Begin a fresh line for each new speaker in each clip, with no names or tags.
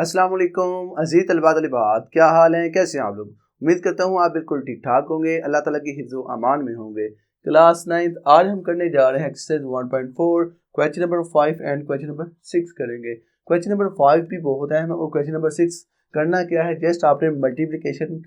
अस्सलाम वालेकुम अज़ीज़ तलबा तलिबात, क्या हाल है, कैसे हैं आप लोग। उम्मीद करता हूँ आप बिल्कुल ठीक ठाक होंगे, अल्लाह ताला की हिफ्ज़ व अमान में होंगे। क्लास 9th आज हम करने जा रहे हैं exercise 1.4 question number 5 and question number 6 करेंगे। क्वेश्चन नंबर 5 भी बहुत अहम है और क्वेश्चन नंबर 6 करना क्या है, जस्ट आपने मल्टीप्लिकेशन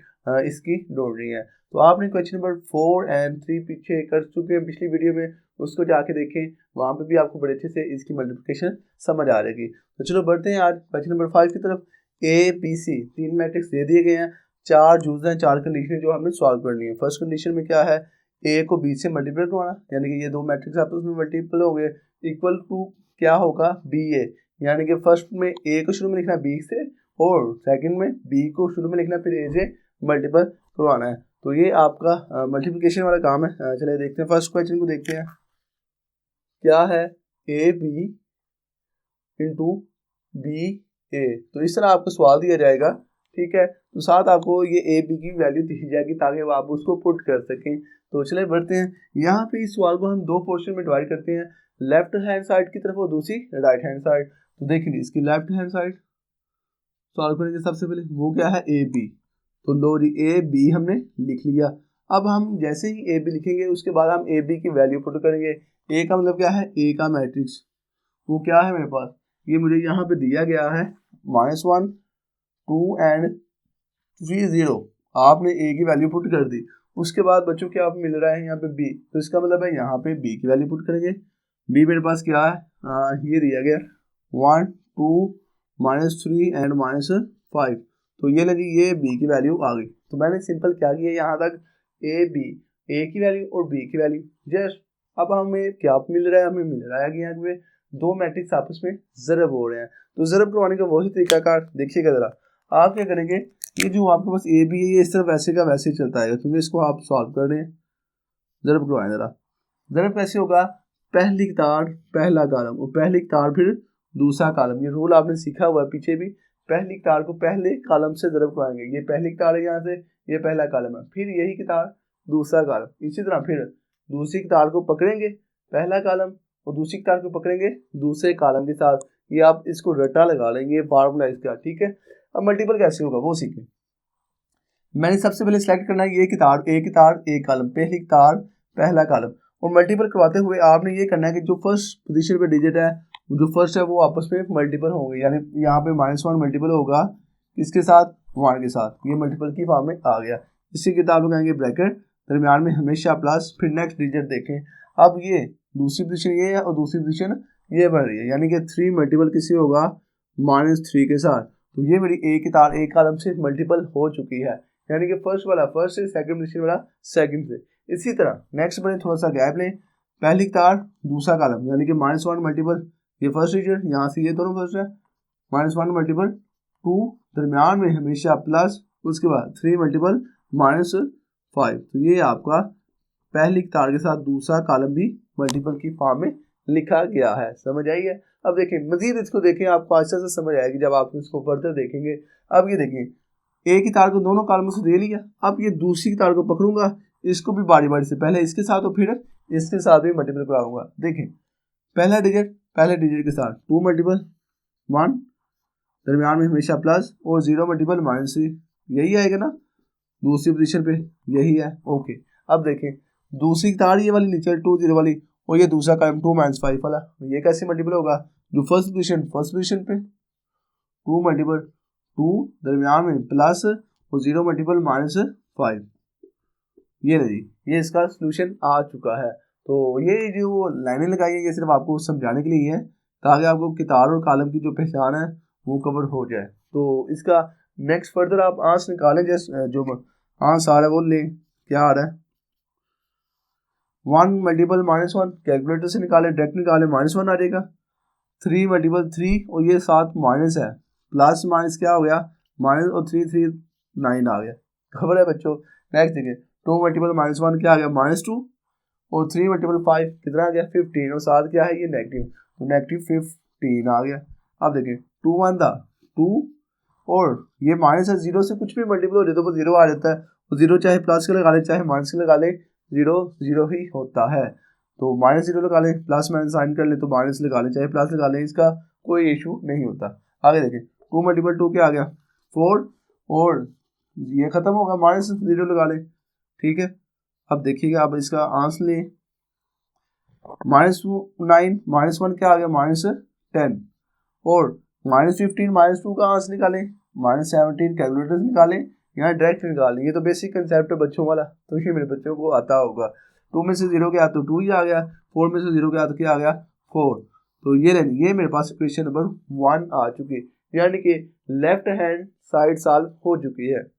इसकी ढूंढनी है। तो आपने क्वेश्चन नंबर 4 एंड 3 पीछे कर चुके हैं पिछली वीडियो में, उसको जाके देखें, वहाँ पे भी आपको बड़े अच्छे से इसकी मल्टीप्लिकेशन समझ आ रहेगी। तो चलो बढ़ते हैं आज क्वेश्चन नंबर 5 की तरफ। ए बी सी 3 मैट्रिक्स दे दिए गए हैं, 4 यूज हैं, 4 कंडीशन जो हमने सॉल्व करनी है। फर्स्ट कंडीशन में क्या है, ए को बी से मल्टीप्लाई करवाना, यानी कि ये दो मैट्रिक्स आपस में मल्टीपल हो गए, इक्वल टू क्या होगा बी ए, यानी कि फर्स्ट में ए को शुरू में लिखना बी से और सेकंड में बी को शुरू में लिखना फिर ए से मल्टीपल करवाना है। तो ये आपका मल्टीप्लिकेशन वाला काम है। चलिए देखते हैं, फर्स्ट क्वेश्चन को देखते हैं। क्या है, ए बी इंटू बी ए, तो इस तरह आपको सवाल दिया जाएगा, ठीक है। तो साथ आपको ये ए बी की वैल्यू दी जाएगी ताकि आप उसको पुट कर सकें। तो चलिए बढ़ते हैं, यहाँ पे इस सवाल को हम दो पोर्शन में डिवाइड करते हैं, लेफ्ट हैंड साइड की तरफ और दूसरी राइट हैंड साइड। तो देखिए इसकी लेफ्ट हैंड साइड सॉल्व करेंगे सबसे पहले, वो क्या है ए बी, तो लो जी ए बी हमने लिख लिया। अब हम जैसे ही ए बी लिखेंगे उसके बाद हम ए बी की वैल्यू पुट करेंगे। ए का मतलब क्या है, ए का मैट्रिक्स, वो क्या है मेरे पास, ये मुझे यहाँ पे दिया गया है -1 2 एंड 3 0। आपने ए की वैल्यू पुट कर दी, उसके बाद बच्चों क्या आप मिल रहा है यहाँ पे बी, तो इसका मतलब है यहाँ पे बी की वैल्यू पुट करेंगे। बी मेरे पास क्या है, ये दिया गया 1 2 -3 एंड -5, तो ये लगी, ये बी की वैल्यू आ गई। तो मैंने सिंपल क्या किया यहाँ तक, ए बी, ए की वैल्यू और बी की वैल्यू जस्ट। अब हमें क्या मिल रहा है, हमें मिल रहा है कि यहाँ पे दो मैट्रिक्स आपस में ज़रब हो रहे हैं। तो ज़रब करवाने का वही तरीकाकार देखिएगा ज़रा। आप क्या करेंगे, ये जो आपके पास ए बी है ये इस तरह वैसे का वैसे ही चलता है, क्योंकि इसको आप सॉल्व कर रहे हैं। ज़रब करवाएं ज़रा, ज़रब कैसे होगा, पहली तार पहला कॉलम और पहली तार फिर दूसरा कॉलम, ये रूल आपने सीखा हुआ है पीछे भी। पहली तार को पहले कॉलम से ज़रब करवाएंगे, ये पहली तार है यहाँ से, ये पहला कॉलम है, फिर यही की तार दूसरा कॉलम, इसी तरह फिर दूसरी तार को पकड़ेंगे पहला कॉलम और दूसरी तार को पकड़ेंगे दूसरे कॉलम के साथ। ये आप इसको रट्टा लगा लेंगे फार्मूला इसका, ठीक है। अब मल्टीपल कैसे होगा वो सीखें। मैंने सबसे पहले सिलेक्ट करना है ये की तार, ए की तार एक कॉलम, पहली तार पहला कॉलम, और मल्टीपल करवाते हुए आपने ये करना है कि जो फर्स्ट पोजीशन पे डिजिट है, जो फर्स्ट है वो आपस में मल्टीपल होंगे, यानी यहाँ पे -1 मल्टीपल होगा इसके साथ 1 के साथ, ये मल्टीपल की फॉर्म में आ गया। इसी के आप लगाएंगे ब्रैकेट, दरमियान में हमेशा प्लस, फिर नेक्स्ट डिजिट देखें। अब ये दूसरी पोजीशन ये है और दूसरी पोजीशन ये बन रही है, यानी कि 3 मल्टीपल किसी होगा -3 के साथ। तो ये मेरी ए की तार एक कॉलम से मल्टीपल हो चुकी है, यानी कि फर्स्ट वाला फर्स्ट से, सेकंड पोजीशन वाला सेकंड से। इसी तरह नेक्स्ट बने, थोड़ा सा गैप लें, पहली तार दूसरा कॉलम, यानी कि -1 मल्टीपल ये फर्स्ट डिजिट, यहाँ से ये दोनों फर्स्ट है, -1 मल्टीपल 2, दरमियान में हमेशा प्लस, उसके बाद 3 मल्टीपल -5। तो ये आपका पहली तार के साथ दूसरा कॉलम भी मल्टीपल की फॉर्म में लिखा गया है। समझ आई है। अब देखिए मजीद इसको देखें, आपको आहिस्ता से समझ आएगी जब आप इसको फर्दर देखेंगे। अब ये देखिए, ए की तार को दोनों कॉलमों से दे लिया, अब ये दूसरी तार को पकड़ूंगा, इसको भी बारी बारी से, पहले इसके साथ और फिर इसके साथ भी मल्टीपल कराऊंगा। देखें पहला डिजिट पहले डिजिट के साथ 2 मल्टीपल 1, दरमियान में हमेशा प्लस, और 0 मल्टीपल -3, यही आएगा ना दूसरी पोजीशन पे, यही है। ओके, अब देखें दूसरी तार ये वाली नीचे 2 0 वाली, और ये दूसरा कॉलम 2 -5 वाला, ये कैसे मल्टीपल होगा, जो फर्स्ट पोजीशन पे 2 मल्टीपल 2, दरमियान में प्लस और 0 मल्टीपल -5, ये नहीं, ये इसका सोल्यूशन आ चुका है। तो ये जो लाइनें लगाई है ये सिर्फ आपको समझाने के लिए है, ताकि आपको कितार और कॉलम की जो पहचान है वो कवर हो जाए। तो इसका नेक्स्ट फर्दर आप आंसर निकालें, जैसे जो आंसर आ रहा है वो लें, क्या आ रहा है 1 मल्टीपल -1, कैलकुलेटर से निकाले, डायरेक्ट निकाले, -1 आ जाएगा। 3 मल्टीपल 3 और ये साथ माइनस है, प्लस माइनस क्या हो गया माइनस, और 3 3 9 आ गया, खबर है बच्चों। नेक्स्ट देखिए 2 मल्टीपल -1 क्या आ गया -2, और 3 मल्टीपल 5 कितना आ गया 15, और साथ क्या है ये नेगेटिव, तो -15 आ गया। अब देखिए 2 1 था 2, और ये माइनस है, 0 से कुछ भी मल्टीपल हो जाए तो वो 0 आ जाता है, तो 0 चाहे प्लस के लगा ले चाहे माइनस के लगा ले, 0 0 ही होता है। तो -0 लगा लें, प्लस माइनस साइन कर ले तो माइनस लगा लें चाहे प्लस लगा लें, इसका कोई इशू नहीं होता। आगे देखें 2 मल्टीपल 2 क्या आ गया 4, और ये खत्म होगा, -0 लगा लें, ठीक है। अब देखिएगा, अब इसका आंसर लें, -9 -1 क्या आ गया -10, और -15 -2 का आंसर निकालें, -17 कैलकुलेटर निकालें, यहाँ डायरेक्ट निकालें। ये तो बेसिक कंसेप्ट है बच्चों वाला, तो ये मेरे बच्चों को आता होगा। 2 में से 0 गया तो 2 ही आ गया, 4 में से 0 गया तो क्या आ गया 4। तो ये ये मेरे पास क्वेश्चन नंबर 1 आ चुकी है, यानी कि लेफ्ट हैंड साइड सॉल्व हो चुकी है।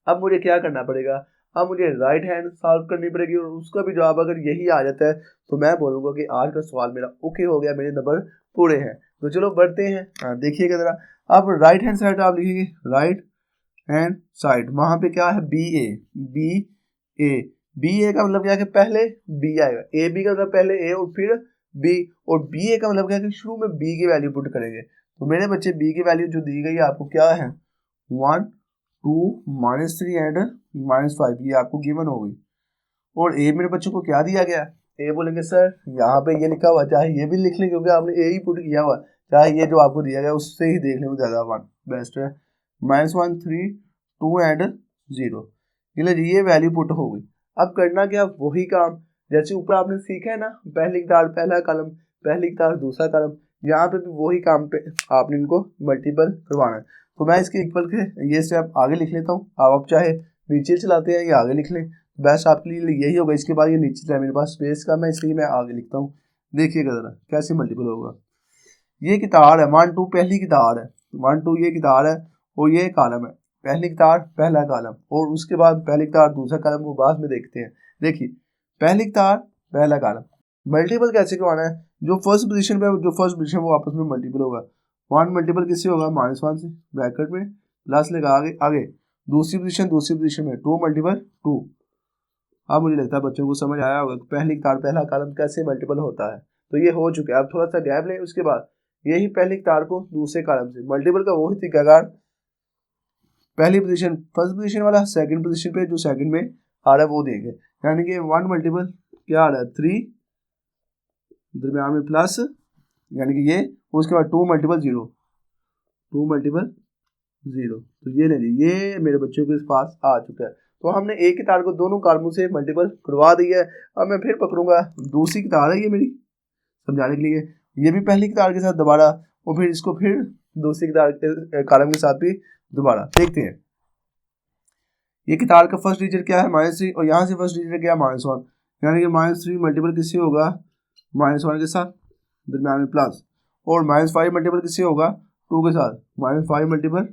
अब मुझे क्या करना पड़ेगा, अब मुझे राइट हैंड सॉल्व करनी पड़ेगी, और उसका भी जवाब अगर यही आ जाता है तो मैं बोलूँगा कि आज का सवाल मेरा ओके हो गया, मेरे नंबर पूरे हैं। तो चलो बढ़ते हैं, देखिएगा ज़रा। अब राइट हैंड साइड आप लिखिए, राइट हैंड साइड, वहाँ पे क्या है बी ए, बी ए, बी ए का मतलब क्या है कि पहले बी आएगा, ए बी का मतलब पहले ए और फिर बी, और बी ए का मतलब क्या है कि शुरू में बी की वैल्यू पुट करेंगे। तो मेरे बच्चे बी की वैल्यू जो दी गई है आपको क्या है 1 2 -3 एंड -5, ये आपको गिवन हो गई। और ए मेरे बच्चों को क्या दिया गया, ए बोलेंगे सर यहाँ पे ये लिखा हुआ, चाहे ये भी लिख लें क्योंकि आपने ए ही पुट किया हुआ, चाहे ये जो आपको दिया गया उससे ही देख लें, वो ज़्यादा वन बेस्ट है। -1 3 2 एंड 0, ये वैल्यू पुट हो गई। अब करना क्या, वही काम जैसे ऊपर आपने सीखा है ना, पहली तार पहला कॉलम, पहली तार दूसरा कॉलम, यहाँ पे भी वही काम पे आपने इनको मल्टीपल करवाना है। तो मैं इसके इक्वल के ये स्टेप आगे लिख लेता हूँ, आप चाहे नीचे चलाते हैं या आगे लिख लें, बेस्ट आपके लिए यही होगा। इसके बाद ये नीचे चला, मेरे पास स्पेस का मैं इसलिए मैं आगे लिखता हूँ। देखिएगा ज़रा कैसे मल्टीपल होगा। ये की तार है 1 2, पहली की तार है 1 2, ये की तार है, और ये कॉलम है, पहली की तार पहला कॉलम, और उसके बाद पहली की तार दूसरा कॉलम, वो बाद में देखते हैं। देखिए पहली की तार पहला कॉलम, मल्टीपल कैसे करवाना है, जो फर्स्ट पोजीशन पे जो फर्स्ट पोजीशन वो आपस में मल्टीपल होगा। 1 मल्टीपल किससे होगा -1 से, ब्रैकेट में प्लस लगा आगे आगे, दूसरी पोजीशन में 2 मल्टीपल 2। अब मुझे लगता है बच्चों को समझ आया होगा पहली तार पहला कॉलम कैसे मल्टीपल होता है। तो ये हो चुका है, अब थोड़ा सा गैप लें, उसके बाद यही पहली तार को दूसरे कॉलम से मल्टीपल का वही तरीकाकार, पहली पोजीशन फर्स्ट पोजीशन वाला, सेकंड पोजीशन पे जो सेकंड में आ रहा है वो देंगे, यानी कि 1 मल्टीपल क्या आ रहा है 3, दरम्यान में प्लस, यानी कि ये, उसके बाद 2 मल्टीपल 0, 2 मल्टीपल 0। तो ये ले लीजिए, ये मेरे बच्चों के पास आ चुका है। तो हमने एक की तार को दोनों कॉलमों से मल्टीपल करवा दिया है। अब मैं फिर पकड़ूंगा, दूसरी की तार है ये मेरी, समझाने के लिए, ये भी पहली की तार के साथ दोबारा, और फिर इसको फिर दूसरी की तार के कॉलम के साथ भी दोबारा देखते हैं। ये की तार का फर्स्ट डिजिट क्या है -3, और यहाँ से फर्स्ट डिजिट क्या है -1, यानी कि -3 मल्टीपल किससे होगा -1 के साथ, दरम्यान में प्लस, और -5 मल्टीपल किससे होगा 2 के साथ, -5 मल्टीपल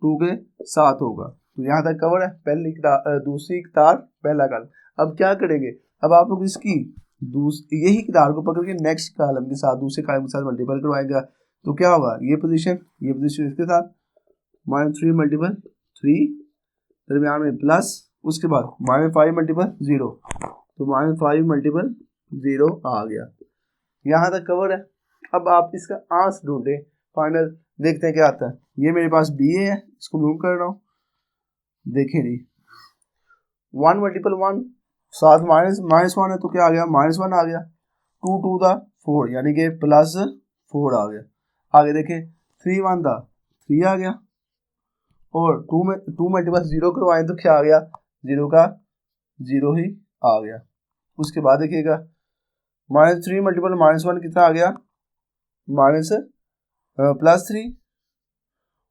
2 के साथ होगा। तो यहाँ तक कवर है, पहली दूसरी तार पहला कॉलम। अब क्या करेंगे, अब आप लोग इसकी यही तार को पकड़ के नेक्स्ट कॉलम के साथ दूसरे कॉलम के साथ मल्टीपल करवाएगा। तो क्या होगा, ये पोजीशन इसके साथ -3 मल्टीपल 3, दरम्यान में प्लस, उसके बाद -5 मल्टीपल 0, तो -5 मल्टीपल 0 आ गया। यहाँ तक कवर है। अब आप इसका आंसर ढूंढें फाइनल, देखते हैं क्या आता है। ये मेरे पास बी है, इसको मूव कर रहा हूँ, देखिए नहीं 1 मल्टीपल 1 साथ -1 है, तो क्या आ गया -1 आ गया, 2 2 था 4, यानी कि +4 आ गया। आगे देखें 3 1 था 3 आ गया, और 2 मल्टीपल 0 करवाएं तो क्या आ गया, 0 का 0 ही आ गया। उसके बाद देखिएगा -3 मल्टीपल -1 कितना आ गया, +3,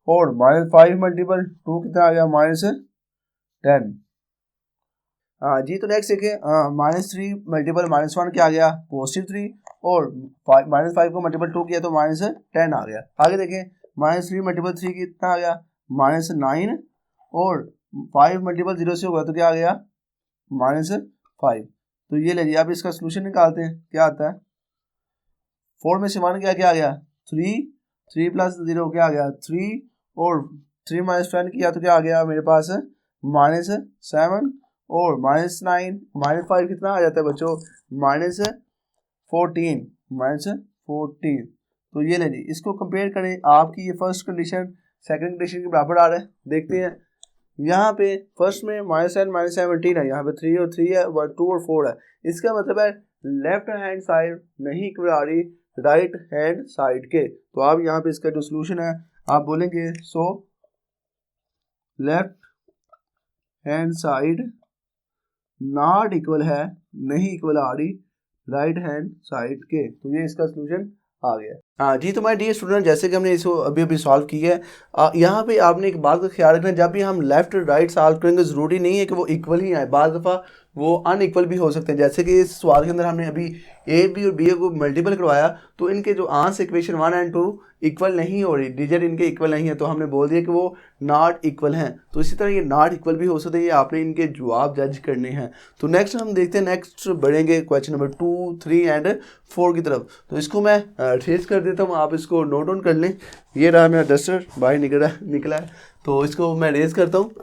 और -5 मल्टीपल 2 कितना आ गया -10। हाँ जी, तो नेक्स्ट देखिए -3 मल्टीपल -1 क्या आ गया +3, और -5 को मल्टीपल 2 किया तो -10 आ गया। आगे देखें -3 मल्टीपल 3 कितना आ गया -9, और 5 मल्टीपल 0 से होगा तो क्या आ गया -5। तो ये ले लिया। अब इसका सोल्यूशन निकालते हैं, क्या आता है 4 में से 1 क्या आ गया 3, 3 + 0 क्या आ गया 3, और 3 - 10 किया तो क्या आ गया मेरे पास -7, और -9 -5 कितना आ जाता है बच्चों -14। तो ये ले ली। इसको कंपेयर करें, आपकी ये फर्स्ट कंडीशन सेकंड कंडीशन के बराबर आ रहा है। देखते हैं यहाँ पे फर्स्ट में -10 -17 है, यहाँ पे 3 और 3 है, 2 और 4 है। इसका मतलब है लेफ्ट हैंड साइड नहीं इक्वल आ रही राइट हैंड साइड के। तो आप यहाँ पे इसका जो सोल्यूशन है आप बोलेंगे so left hand side not equal है, नहीं इक्वल आ रही राइट हैंड साइड के, तो ये इसका सोल्यूशन आ गया। हाँ जी, तो माय डियर स्टूडेंट, जैसे कि हमने इसको अभी अभी सॉल्व किया है, यहाँ पे आपने एक बात का ख्याल रखना है, जब भी हम लेफ्ट राइट सॉल्व करेंगे ज़रूरी नहीं है कि वो इक्वल ही आए, बाज़ दफ़ा वो अनइक्वल भी हो सकते हैं। जैसे कि इस सवाल के अंदर हमने अभी ए बी और बी को मल्टीपल करवाया, तो इनके जो आंसर इक्वेशन 1 एंड 2 इक्वल नहीं हो रही, डिजिट इनके इक्वल नहीं है, तो हमने बोल दिया कि वो नॉट इक्वल हैं। तो इसी तरह ये नॉट इक्वल भी हो सकते हैं, ये आपने इनके जवाब जज करने हैं। तो नेक्स्ट हम देखते हैं, नेक्स्ट बढ़ेंगे क्वेश्चन नंबर 2, 3 एंड 4 की तरफ। तो इसको मैं ट्रेस कर देता हूँ, आप इसको नोट डाउन कर लें। ये रहा मेरा डस्टर बाहर निकला है, तो इसको मैं रेज करता हूँ,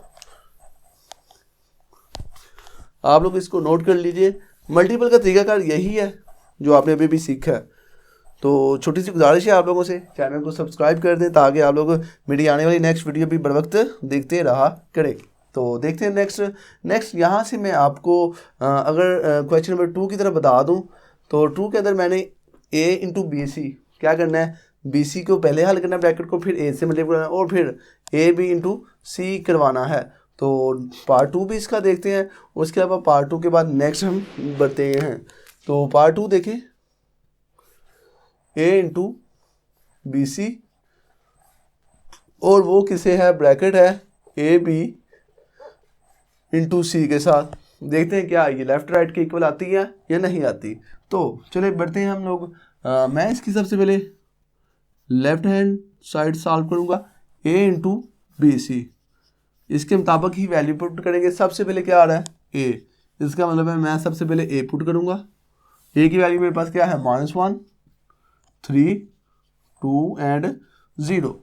आप लोग इसको नोट कर लीजिए। मल्टीपल का तरीकाकार यही है जो आपने अभी भी सीखा है। तो छोटी सी गुजारिश है आप लोगों से, चैनल को सब्सक्राइब कर दें ताकि आप लोग मेरी आने वाली नेक्स्ट वीडियो भी बर वक्त देखते रहा करें। तो देखते हैं नेक्स्ट यहाँ से मैं आपको अगर क्वेश्चन नंबर 2 की तरफ बता दूँ, तो 2 के अंदर मैंने a इंटू बी सी क्या करना है, बी सी को पहले हल करना है ब्रैकेट को, फिर a से मल्टीप्लाई करना है और फिर ए बी इंटू सी करवाना है। तो पार्ट 2 भी इसका देखते हैं, उसके अलावा पार्ट 2 के बाद नेक्स्ट हम बढ़ते हैं। तो पार्ट 2 देखें, a इंटू बी सी और वो किसे है, ब्रैकेट है ए बी इंटू सी के साथ। देखते हैं क्या ये लेफ्ट राइट के इक्वल आती है या नहीं आती। तो चलिए बढ़ते हैं हम लोग। मैं इसकी सबसे पहले लेफ्ट हैंड साइड सॉल्व करूँगा, a इंटू बी सी, इसके मुताबिक ही वैल्यू पुट करेंगे। सबसे पहले क्या आ रहा है a, इसका मतलब है मैं सबसे पहले a पुट करूँगा। a की वैल्यू मेरे पास क्या है, -1, 3, 2 एंड 0।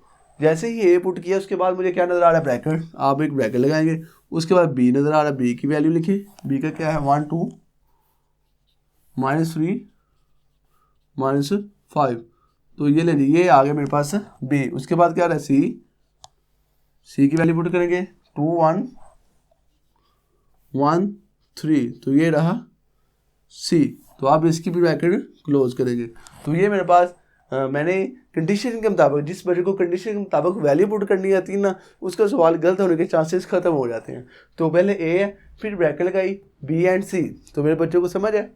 जैसे ही a पुट किया उसके बाद मुझे क्या नज़र आ रहा है, ब्रैकेट, आप एक ब्रैकेट लगाएंगे। उसके बाद b नज़र आ रहा है, b की वैल्यू लिखिए, b का क्या है 1, 2, -3, -5, तो ये ले लीजिए, ये आ गया मेरे पास b। उसके बाद क्या आ रहा है c की वैल्यू पुट करेंगे 2, 1, 1, 3, तो ये रहा c। तो आप इसकी भी ब्रैकेट क्लोज करेंगे। तो ये मेरे पास मैंने कंडीशन के मुताबिक, जिस बच्चे को कंडीशन के मुताबिक वैल्यू पुट करनी आती है ना, उसका सवाल गलत होने के चांसेस खत्म हो जाते हैं। तो पहले ए है, फिर ब्रैकेट लगाई बी एंड सी, तो मेरे बच्चों को समझ है।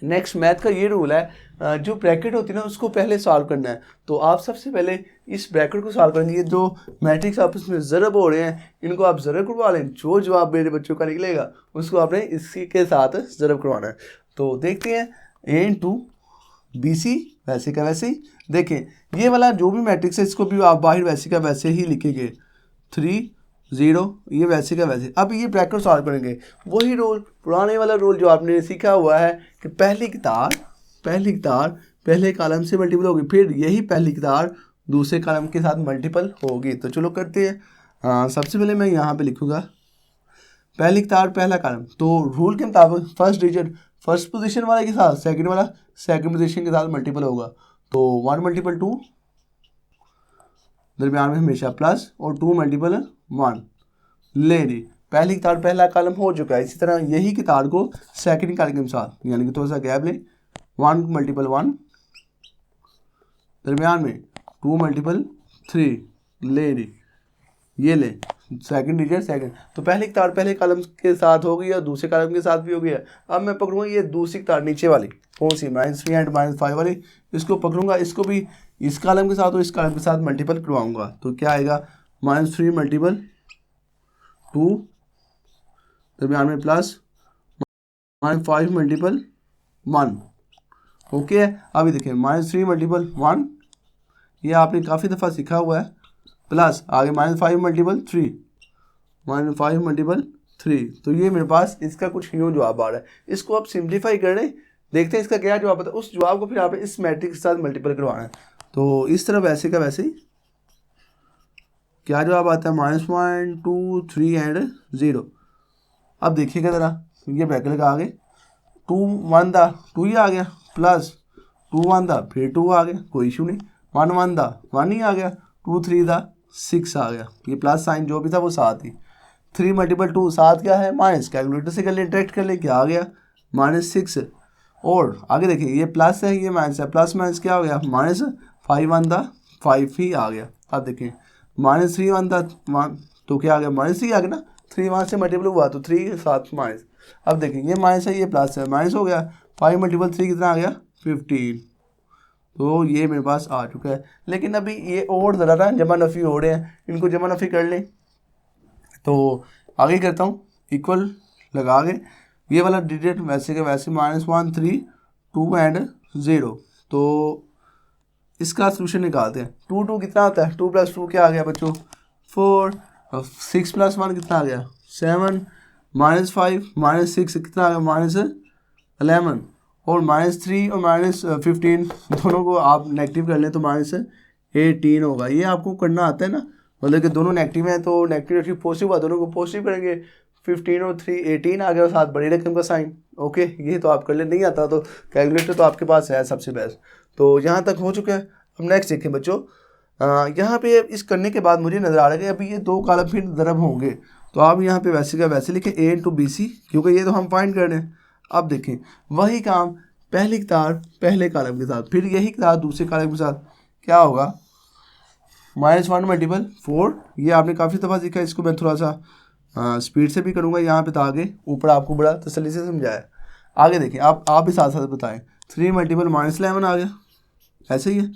नेक्स्ट मैथ का ये रूल है, जो ब्रैकेट होती है ना उसको पहले सॉल्व करना है। तो आप सबसे पहले इस ब्रैकेट को सॉल्व करेंगे। ये जो मैट्रिक्स आपस में ज़रब हो रहे हैं इनको आप ज़रब करवा लें, जो जवाब मेरे बच्चों का निकलेगा उसको आपने इसी के साथ ज़रब करवाना है। तो देखते हैं a इंटू बी सी, वैसे का वैसे ही। देखें ये वाला जो भी मैट्रिक्स है इसको भी आप बाहर वैसे का वैसे ही लिखेंगे, 3, 0, ये वैसे का वैसे। अब ये ब्रैकेट सॉल्व करेंगे, वही रोल, पुराने वाला रोल जो आपने सीखा हुआ है कि पहली कितार पहले कॉलम से मल्टीपल होगी, फिर यही पहली कितार दूसरे कॉलम के साथ मल्टीपल होगी। तो चलो करते हैं। सबसे पहले मैं यहाँ पे लिखूँगा पहली कितार पहला कॉलम, तो रूल के मुताबिक फर्स्ट डिजिट फर्स्ट पोजीशन वाले के साथ सेकंड वाला सेकंड पोजीशन के साथ मल्टीपल होगा। तो 1 × 2 दरमियान में हमेशा प्लस और 2 × 1 ले ली, पहली कितार पहला कॉलम हो चुका है। इसी तरह यही कितार को सेकंड कॉलम के साथ, यानी कि थोड़ा सा गैप लें, 1 × 1 दरमियान में 2 × 3 ले ली, ये ले सेकंड डिजिट सेकंड। तो पहली कितार पहले कॉलम के साथ हो गई और दूसरे कॉलम के साथ भी हो गया। अब मैं पकड़ूंगा ये दूसरी कितार नीचे वाली, कौन सी, -3 एंड -5 वाली, इसको पकड़ूंगा, इसको भी इस कॉलम के साथ और इस कॉलम के साथ मल्टीपल करवाऊंगा। तो क्या आएगा, -3 × 2 दरमियान में प्लस -5 × 1। ओके है। अभी देखिए -3 × 1 ये आपने काफ़ी दफ़ा सीखा हुआ है, प्लस आगे -5 × 3 -5 × 3। तो ये मेरे पास इसका कुछ यूँ जवाब आ रहा है। इसको आप सिंप्लीफाई कर रहे, देखते हैं इसका क्या जवाब आता है। उस जवाब को फिर आपने इस मैट्रिक्स के साथ मल्टीपल करवाना है। तो इस तरह वैसे का वैसे ही क्या जवाब आता है, -1, 2, 3 एंड 0। अब देखिएगा ज़रा, ये ब्रैकेट लगा आगे 2 1 दा 2 ही आ गया, प्लस 2 1 दा फिर 2 आ गया, कोई इशू नहीं, 1 1 दा 1 ही आ गया, 2 3 दा 6 आ गया। ये प्लस साइन जो भी था वो साथ ही, 3 × 2 साथ क्या है, माइनस, कैलकुलेटर से कर ले, इंटरेक्ट कर ले, क्या आ गया -6। और आगे देखिए ये प्लस है ये माइनस है, प्लस माइनस क्या हो गया, -5 1 दा 5 ही आ गया। अब देखें -3 वन था वन, तो क्या आ गया -3 आ गया ना, 3 वहाँ से मल्टीपल हुआ तो 3 के साथ माइनस। अब देखें ये माइनस है ये प्लस है, माइनस हो गया, 5 मल्टीपल 3 कितना आ गया 15। तो ये मेरे पास आ चुका है। लेकिन अभी ये और ज़रा ना जमा नफ़ी हो रहे हैं, इनको जमा नफ़ी कर लें। तो आगे करता हूँ, इक्वल लगा के ये वाला डिजिट वैसे के वैसे -1 3 2 एंड 0। तो इसका सोल्यूशन निकालते हैं। 2 कितना आता है, 2 + 2 क्या आ गया बच्चों 4, 6 + 1 कितना आ गया 7, -5 -6 कितना आ गया -11, और -3 और -15 दोनों को आप नेगेटिव कर लें तो -18 होगा। ये आपको करना आता है ना, मतलब कि दोनों नेगेटिव हैं तो नेगेटिव पॉजिटिव हुआ, दोनों को पॉजिटिव करेंगे। 15 और 3 18 आ गया, और साथ बड़ी रकम का साइन। ओके, ये तो आप कर ले, नहीं आता तो कैलकुलेटर तो आपके पास है सबसे बेस्ट। तो यहाँ तक हो चुका है। अब नेक्स्ट देखें बच्चों, यहाँ पे इस करने के बाद मुझे नज़र आ रहा है कि अभी ये 2 कॉलम फिर ज़रब होंगे, तो आप यहाँ पे वैसे का वैसे लिखें A × BC, क्योंकि ये तो हम फाइंड कर रहे हैं। अब देखें वही काम पहली कतार पहले कॉलम के साथ, फिर यही कतार दूसरे कॉलम के साथ, क्या होगा -1 × 4। ये आपने काफ़ी दफ़ा सीखा, इसको मैं थोड़ा सा स्पीड से भी करूँगा यहाँ पे, ताकि ऊपर आपको बड़ा तसल्ली से समझाया। आगे देखें, आप भी साथ साथ बताएं। 3 × -11 आ गया, ऐसे ही है,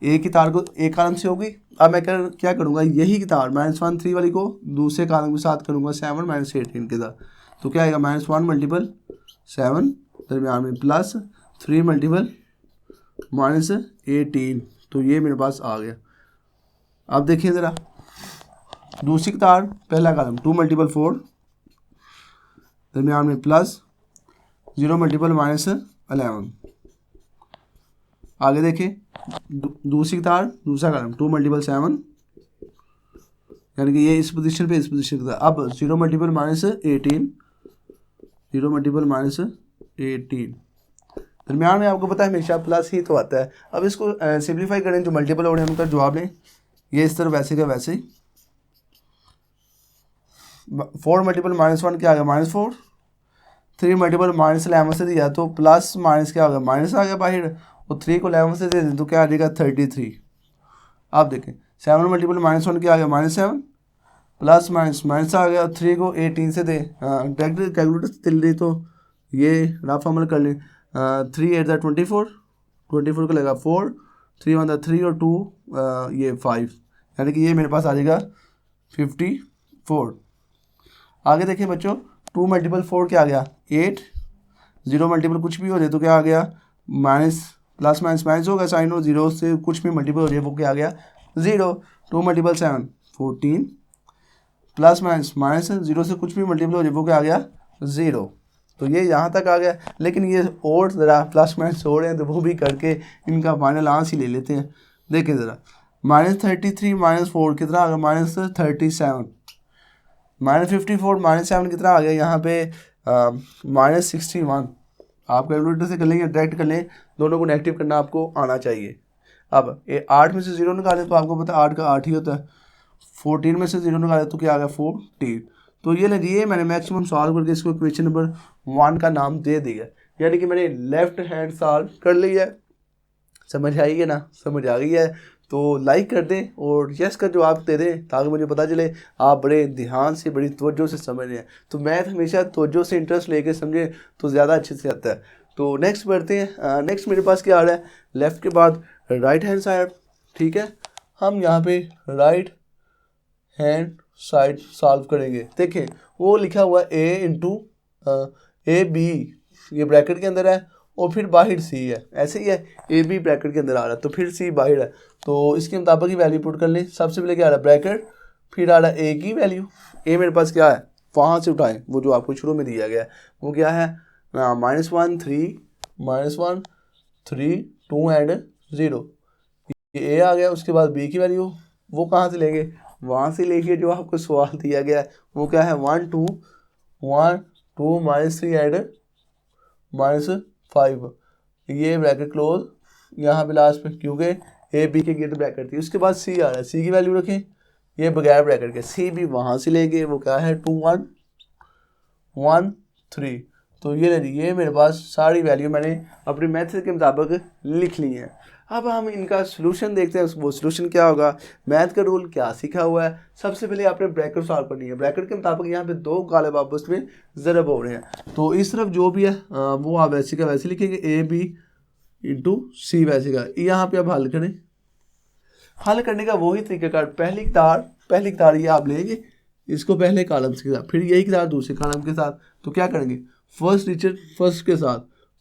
एक ही तार को एक कॉलम से होगी। अब मैं क्या करूँगा, यही की तार -1 3 वाली को दूसरे कॉलम के साथ करूँगा 7 -18 के साथ। तो क्या आएगा -1 × 7 दरमियान में +3 × -18। तो ये मेरे पास आ गया। अब देखिए ज़रा दूसरी तार पहला कॉलम 2 × 4 दरमियान में +0 × -11। आगे देखें दूसरी तार दूसरा कॉलम 2 × 7, यानी कि ये इस पोजीशन पे इस पोजीशन पे। अब 0 × -18 0 × -18 दरमियान में आपको पता है हमेशा प्लस ही तो आता है। अब इसको सिंप्लीफाई करें, जो मल्टीपल हो रहे हैं उनका जवाब लें। ये इस तरह वैसे का वैसे ही 4 × -1 क्या आ गया -4, 3 × -11 से दिया तो प्लस माइनस क्या आ गया माइनस आ गया बाहर, और 3 को 11 से दे दें तो क्या आ जाएगा 33। आप देखें 7 × -1 क्या आ गया -7, प्लस माइनस आ गया, और 3 को 18 से दे डायरेक्ट कैलकुलेटर से दिल दे तो ये रफ अमल कर लें। 3 8 24 को लगेगा 4, 3 1 3 और 2 ये 5, यानी कि ये मेरे पास आ जाएगा 54। आगे देखें बच्चों 2 × 4 क्या आ गया 8, 0 मल्टीपल कुछ भी हो जाए तो क्या आ गया प्लस माइनस होगा साइन, और 0 से कुछ भी मल्टीपल हो जाए वो क्या आ गया 0। 2 × 7 14, प्लस माइनस 0 से कुछ भी मल्टीपल हो जाए वो क्या आ गया 0। तो ये यहाँ तक आ गया। लेकिन ये और ज़रा प्लस माइनस हो रहे हैं तो वो भी करके इनका फाइनल आंसर ही ले लेते हैं। देखें ज़रा -33 -4 कितना आ गया -37, -54 -7 कितना आ गया यहाँ पे -61। आप कैलकुलेटर से कर लेंगे डायरेक्ट कर लें, दोनों को नेगेटिव करना आपको आना चाहिए। अब 8 में से 0 निकालें तो आपको पता है 8 का 8 ही होता है। 14 में से 0 निकालें तो क्या आ गया 14। तो ये लीजिए मैंने मैक्सिमम सॉल्व करके इसको क्वेश्चन नंबर 1 का नाम दे दिया, यानी कि मैंने लेफ्ट हैंड सॉल्व कर लिया है। समझ आई है ना, समझ आ गई है तो लाइक कर दें और यस का जवाब दे दें, ताकि मुझे पता चले आप बड़े ध्यान से बड़ी तवज्जो से समझ रहे हैं। तो मैथ हमेशा तवज्जो से इंटरेस्ट लेके समझे तो ज़्यादा अच्छे से आता है। तो नेक्स्ट बढ़ते हैं। नेक्स्ट मेरे पास क्या आ रहा है, लेफ़्ट के बाद राइट हैंड साइड। ठीक है, हम यहाँ पे राइट हैंड साइड सॉल्व करेंगे। देखें वो लिखा हुआ A B, ये ब्रैकेट के अंदर है, और फिर बाहर C है, ऐसे ही है A B ब्रैकेट के अंदर आ रहा है तो फिर C बाहर है, तो इसके मुताबिक ही वैल्यू पुट कर लें। सबसे पहले क्या आ रहा है ब्रैकेट, फिर आ रहा है A की वैल्यू। A मेरे पास क्या है वहाँ से उठाएं, वो जो आपको शुरू में दिया गया है वो क्या है -1 3 2 एंड 0। ये A आ गया। उसके बाद B की वैल्यू वो कहाँ से लेंगे, वहाँ से लेके जो आपको सवाल दिया गया है वो क्या है 1 2 -3 एंड -5। ये ब्रैकेट क्लोज यहाँ पे लास्ट में, क्योंकि A B के गेट ब्रैकेट थी। उसके बाद C आ रहा है, C की वैल्यू रखें, ये बगैर ब्रैकेट के। C भी वहाँ से लेंगे, वो क्या है 2 1 1 3। तो ये मेरे पास सारी वैल्यू मैंने अपने मेथड के मुताबिक लिख ली है। अब हम इनका सोल्यूशन देखते हैं, वो सोल्यूशन क्या होगा। मैथ का रूल क्या सीखा हुआ है, सबसे पहले आपने ब्रैकेट सॉल्व करनी है। ब्रैकेट के मुताबिक यहाँ पे दो काले आपस में ज़रब हो रहे हैं, तो इस तरफ जो भी है वो आप वैसे का वैसे लिखेंगे, ए बी इंटू सी वैसे का। यहाँ पे आप हल करें, हल करने का वही तरीकाकार, पहली तार ये आप लेंगे इसको पहले कॉलम के साथ, फिर यही तार दूसरे कॉलम के साथ। तो क्या करेंगे, फर्स्ट डिजिट फर्स्ट के साथ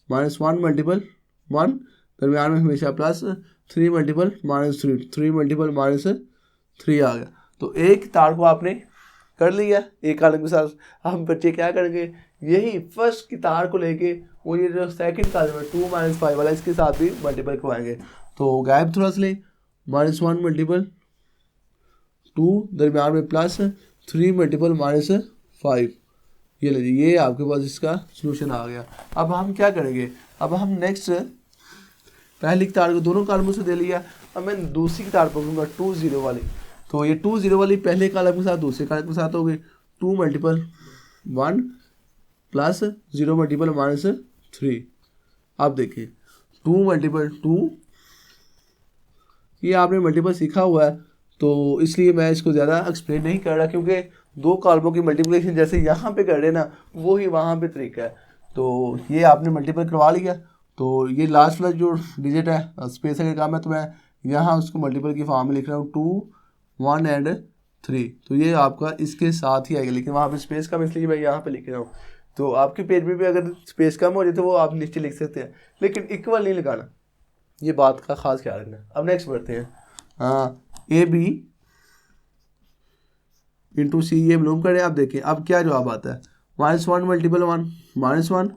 -1 मल्टीपल 1, दरमियान में हमेशा प्लस, 3 मल्टीपल -3, 3 मल्टीपल -3 आ गया। तो एक तार को आपने कर लिया एक कॉलम के साथ। हम बच्चे क्या करेंगे, यही फर्स्ट की तार को लेके वो ये जो सेकंड कॉलम है 2 -5 वाला, इसके साथ भी मल्टीपल करवाएंगे। तो गायब थोड़ा सा लें, -1 मल्टीपल 2, दरमियान में प्लस, 3 मल्टीपल -5, ये लीजिए, ये आपके पास इसका सलूशन आ गया। अब हम क्या करेंगे, अब हम नेक्स्ट पहली तार को दोनों कॉलमों से दे लिया, अब मैं दूसरी की तार पकड़ूंगा 2 0 वाली। तो ये 2 0 वाली पहले कॉलम के साथ दूसरे कॉलम के साथ हो गई, 2 मल्टीपल 1 प्लस 0 मल्टीपल -3। अब देखिए 2 मल्टीपल 2, ये आपने मल्टीपल सीखा हुआ है तो इसलिए मैं इसको ज़्यादा एक्सप्लेन नहीं कर रहा, क्योंकि दो कॉलमों की मल्टीप्लिकेशन जैसे यहाँ पे कर रहे ना वो ही वहाँ पे तरीका है। तो ये आपने मल्टीपल करवा लिया, तो ये लास्ट वाला जो डिजिट है स्पेस अगर काम है तो मैं यहाँ उसको मल्टीपल की फॉर्म में लिख रहा हूँ 2 1 एंड 3। तो ये आपका इसके साथ ही आएगा, लेकिन वहाँ पे स्पेस कम इसलिए मैं यहाँ पे लिख रहा हूँ। तो आपके पेज में भी अगर स्पेस कम हो जाए तो वो आप नीचे लिख सकते हैं, लेकिन इक्वल नहीं लगाना, ये बात का खास ख्याल रखना। अब नेक्स्ट बढ़ते हैं, ए बी इंटू सी, ये मालूम करें। आप देखें अब क्या जवाब आता है, -1 मल्टीपल 1 -1,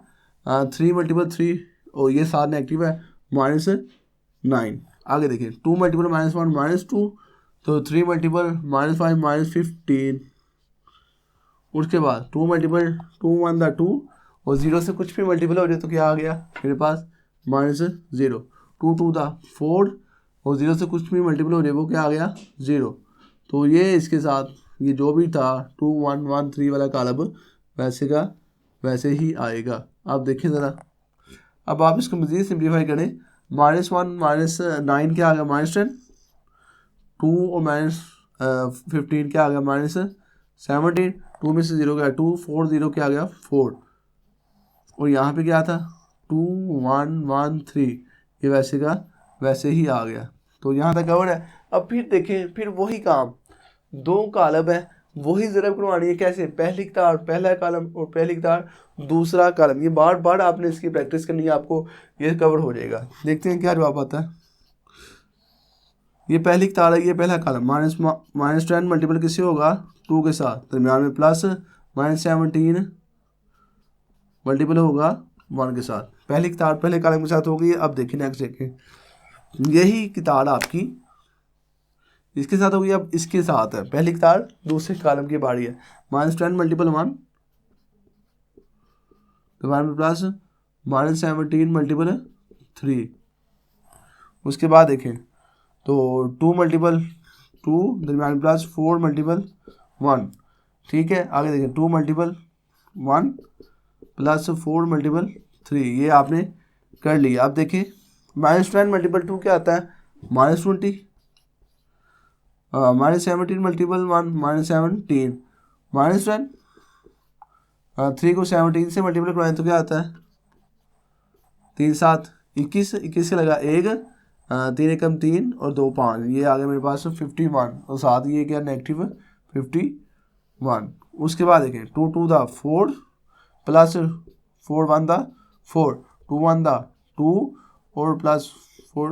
3 मल्टीपल 3 और ये साथ नेगेटिव है -9। आगे देखें 2 मल्टीपल -1 -2, तो 3 मल्टीपल -5 -15। उसके बाद 2 मल्टीपल 2 1 2 और 0 से कुछ भी मल्टीपल हो जाए तो क्या आ गया मेरे पास -0। 2 2 4 और 0 से कुछ भी मल्टीपल हो जाए वो क्या आ गया 0। तो ये इसके साथ ये जो भी था 2 1 1 3 वाला कॉलम वैसे का वैसे ही आएगा। आप देखें ज़रा, अब आप इसको मज़ीद सिंप्लीफाई करें, -1 -9 क्या आ गया -10, 2 और -15 क्या आ गया -17, 2 में से 0 गया 2, 4 0 क्या आ गया 4, और यहाँ पे क्या था 2 1 1 3, ये वैसे का वैसे ही आ गया। तो यहाँ तक कवर है। अब फिर देखें, फिर वही काम, दो कॉलम है वही ज़रब करवानी है। कैसे, पहली तार पहला कॉलम और पहली तार दूसरा कॉलम, ये बार बार आपने इसकी प्रैक्टिस करनी है, आपको ये कवर हो जाएगा। देखते हैं क्या जवाब आता है। ये पहली तार है, ये पहला कॉलम, -10 मल्टीपल किससे होगा 2 के साथ, दरमियान में प्लस, -17 मल्टीपल होगा 1 के साथ। पहली तार पहले कॉलम के साथ होगी। अब देखिए नेक्स्ट देखें, यही तार आपकी इसके साथ होगी, अब इसके साथ है पहली तार दूसरे कॉलम की बारी है, -10 मल्टीपल 1 दरमियान में प्लस, -17 मल्टीपल 3। उसके बाद देखें तो 2 मल्टीपल 2 दरमियान में प्लस, 4 मल्टीपल 1, ठीक है। आगे देखें 2 मल्टीपल 1 प्लस 4 मल्टीपल 3, ये आपने कर लिया। अब देखिए -10 मल्टीपल 2 क्या आता है -20, -17 मल्टीपल 1 -17, -10, 3 को 17 से मल्टीपल करवाएं तो क्या आता है 3 7 21, 21 से लगा 1, 3 एकम 3 और 2 5, ये आ गया मेरे पास 51, और साथ ये क्या नेगेटिव 51। उसके बाद देखें 2 2 4 प्लस 4 1 4, 2 1 2 और प्लस 4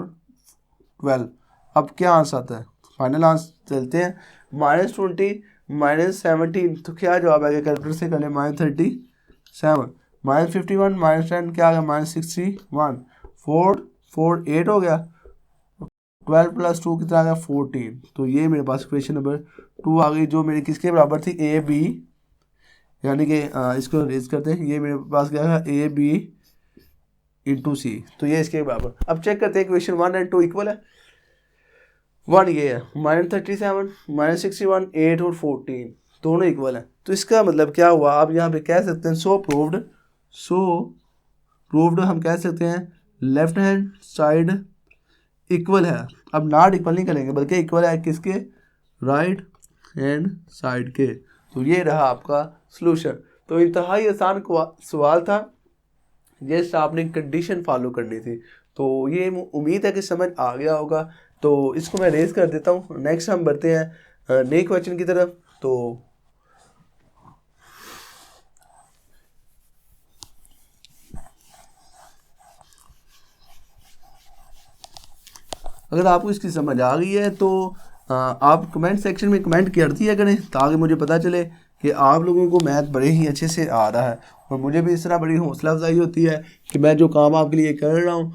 12। अब क्या आंसर आता है, फाइनल आंसर चलते हैं, -20 -17, तो क्या जवाब आएगा, कैलकुलेटर से कर लें, -37, -51 -10 क्या आ गया -61, 4 4 8 हो गया, 12 प्लस 2 कितना आ गया 14। तो ये मेरे पास क्वेश्चन नंबर 2 आ गई, जो मेरी किसके बराबर थी ए बी, यानी कि इसको रेज करते हैं, ये मेरे पास क्या है ए बी इंटू सी, तो ये इसके बराबर। अब चेक करते हैं क्वेश्चन 1 और 2 इक्वल है। 1 ये है -37 -61 8 और 14 दोनों इक्वल हैं, तो इसका मतलब क्या हुआ, आप यहाँ पे कह सकते हैं सो प्रूव्ड सो प्रूव्ड हम कह सकते हैं लेफ्ट हैंड साइड इक्वल है। अब नॉट इक्वल नहीं करेंगे बल्कि इक्वल है किसके, राइट हैंड साइड के। तो ये रहा आपका सलूशन। तो इंतहाई आसान सवाल था, जस्ट आपने कंडीशन फॉलो करनी थी। तो ये उम्मीद है कि समझ आ गया होगा। तो इसको मैं रेज कर देता हूँ। नेक्स्ट हम बढ़ते हैं नए क्वेश्चन की तरफ। तो अगर आपको इसकी समझ आ गई है तो आप कमेंट सेक्शन में कमेंट कर दिया करें, ताकि मुझे पता चले कि आप लोगों को मैथ बड़े ही अच्छे से आ रहा है। और मुझे भी इस तरह बड़ी हौसला अफजाई होती है कि मैं जो काम आपके लिए कर रहा हूँ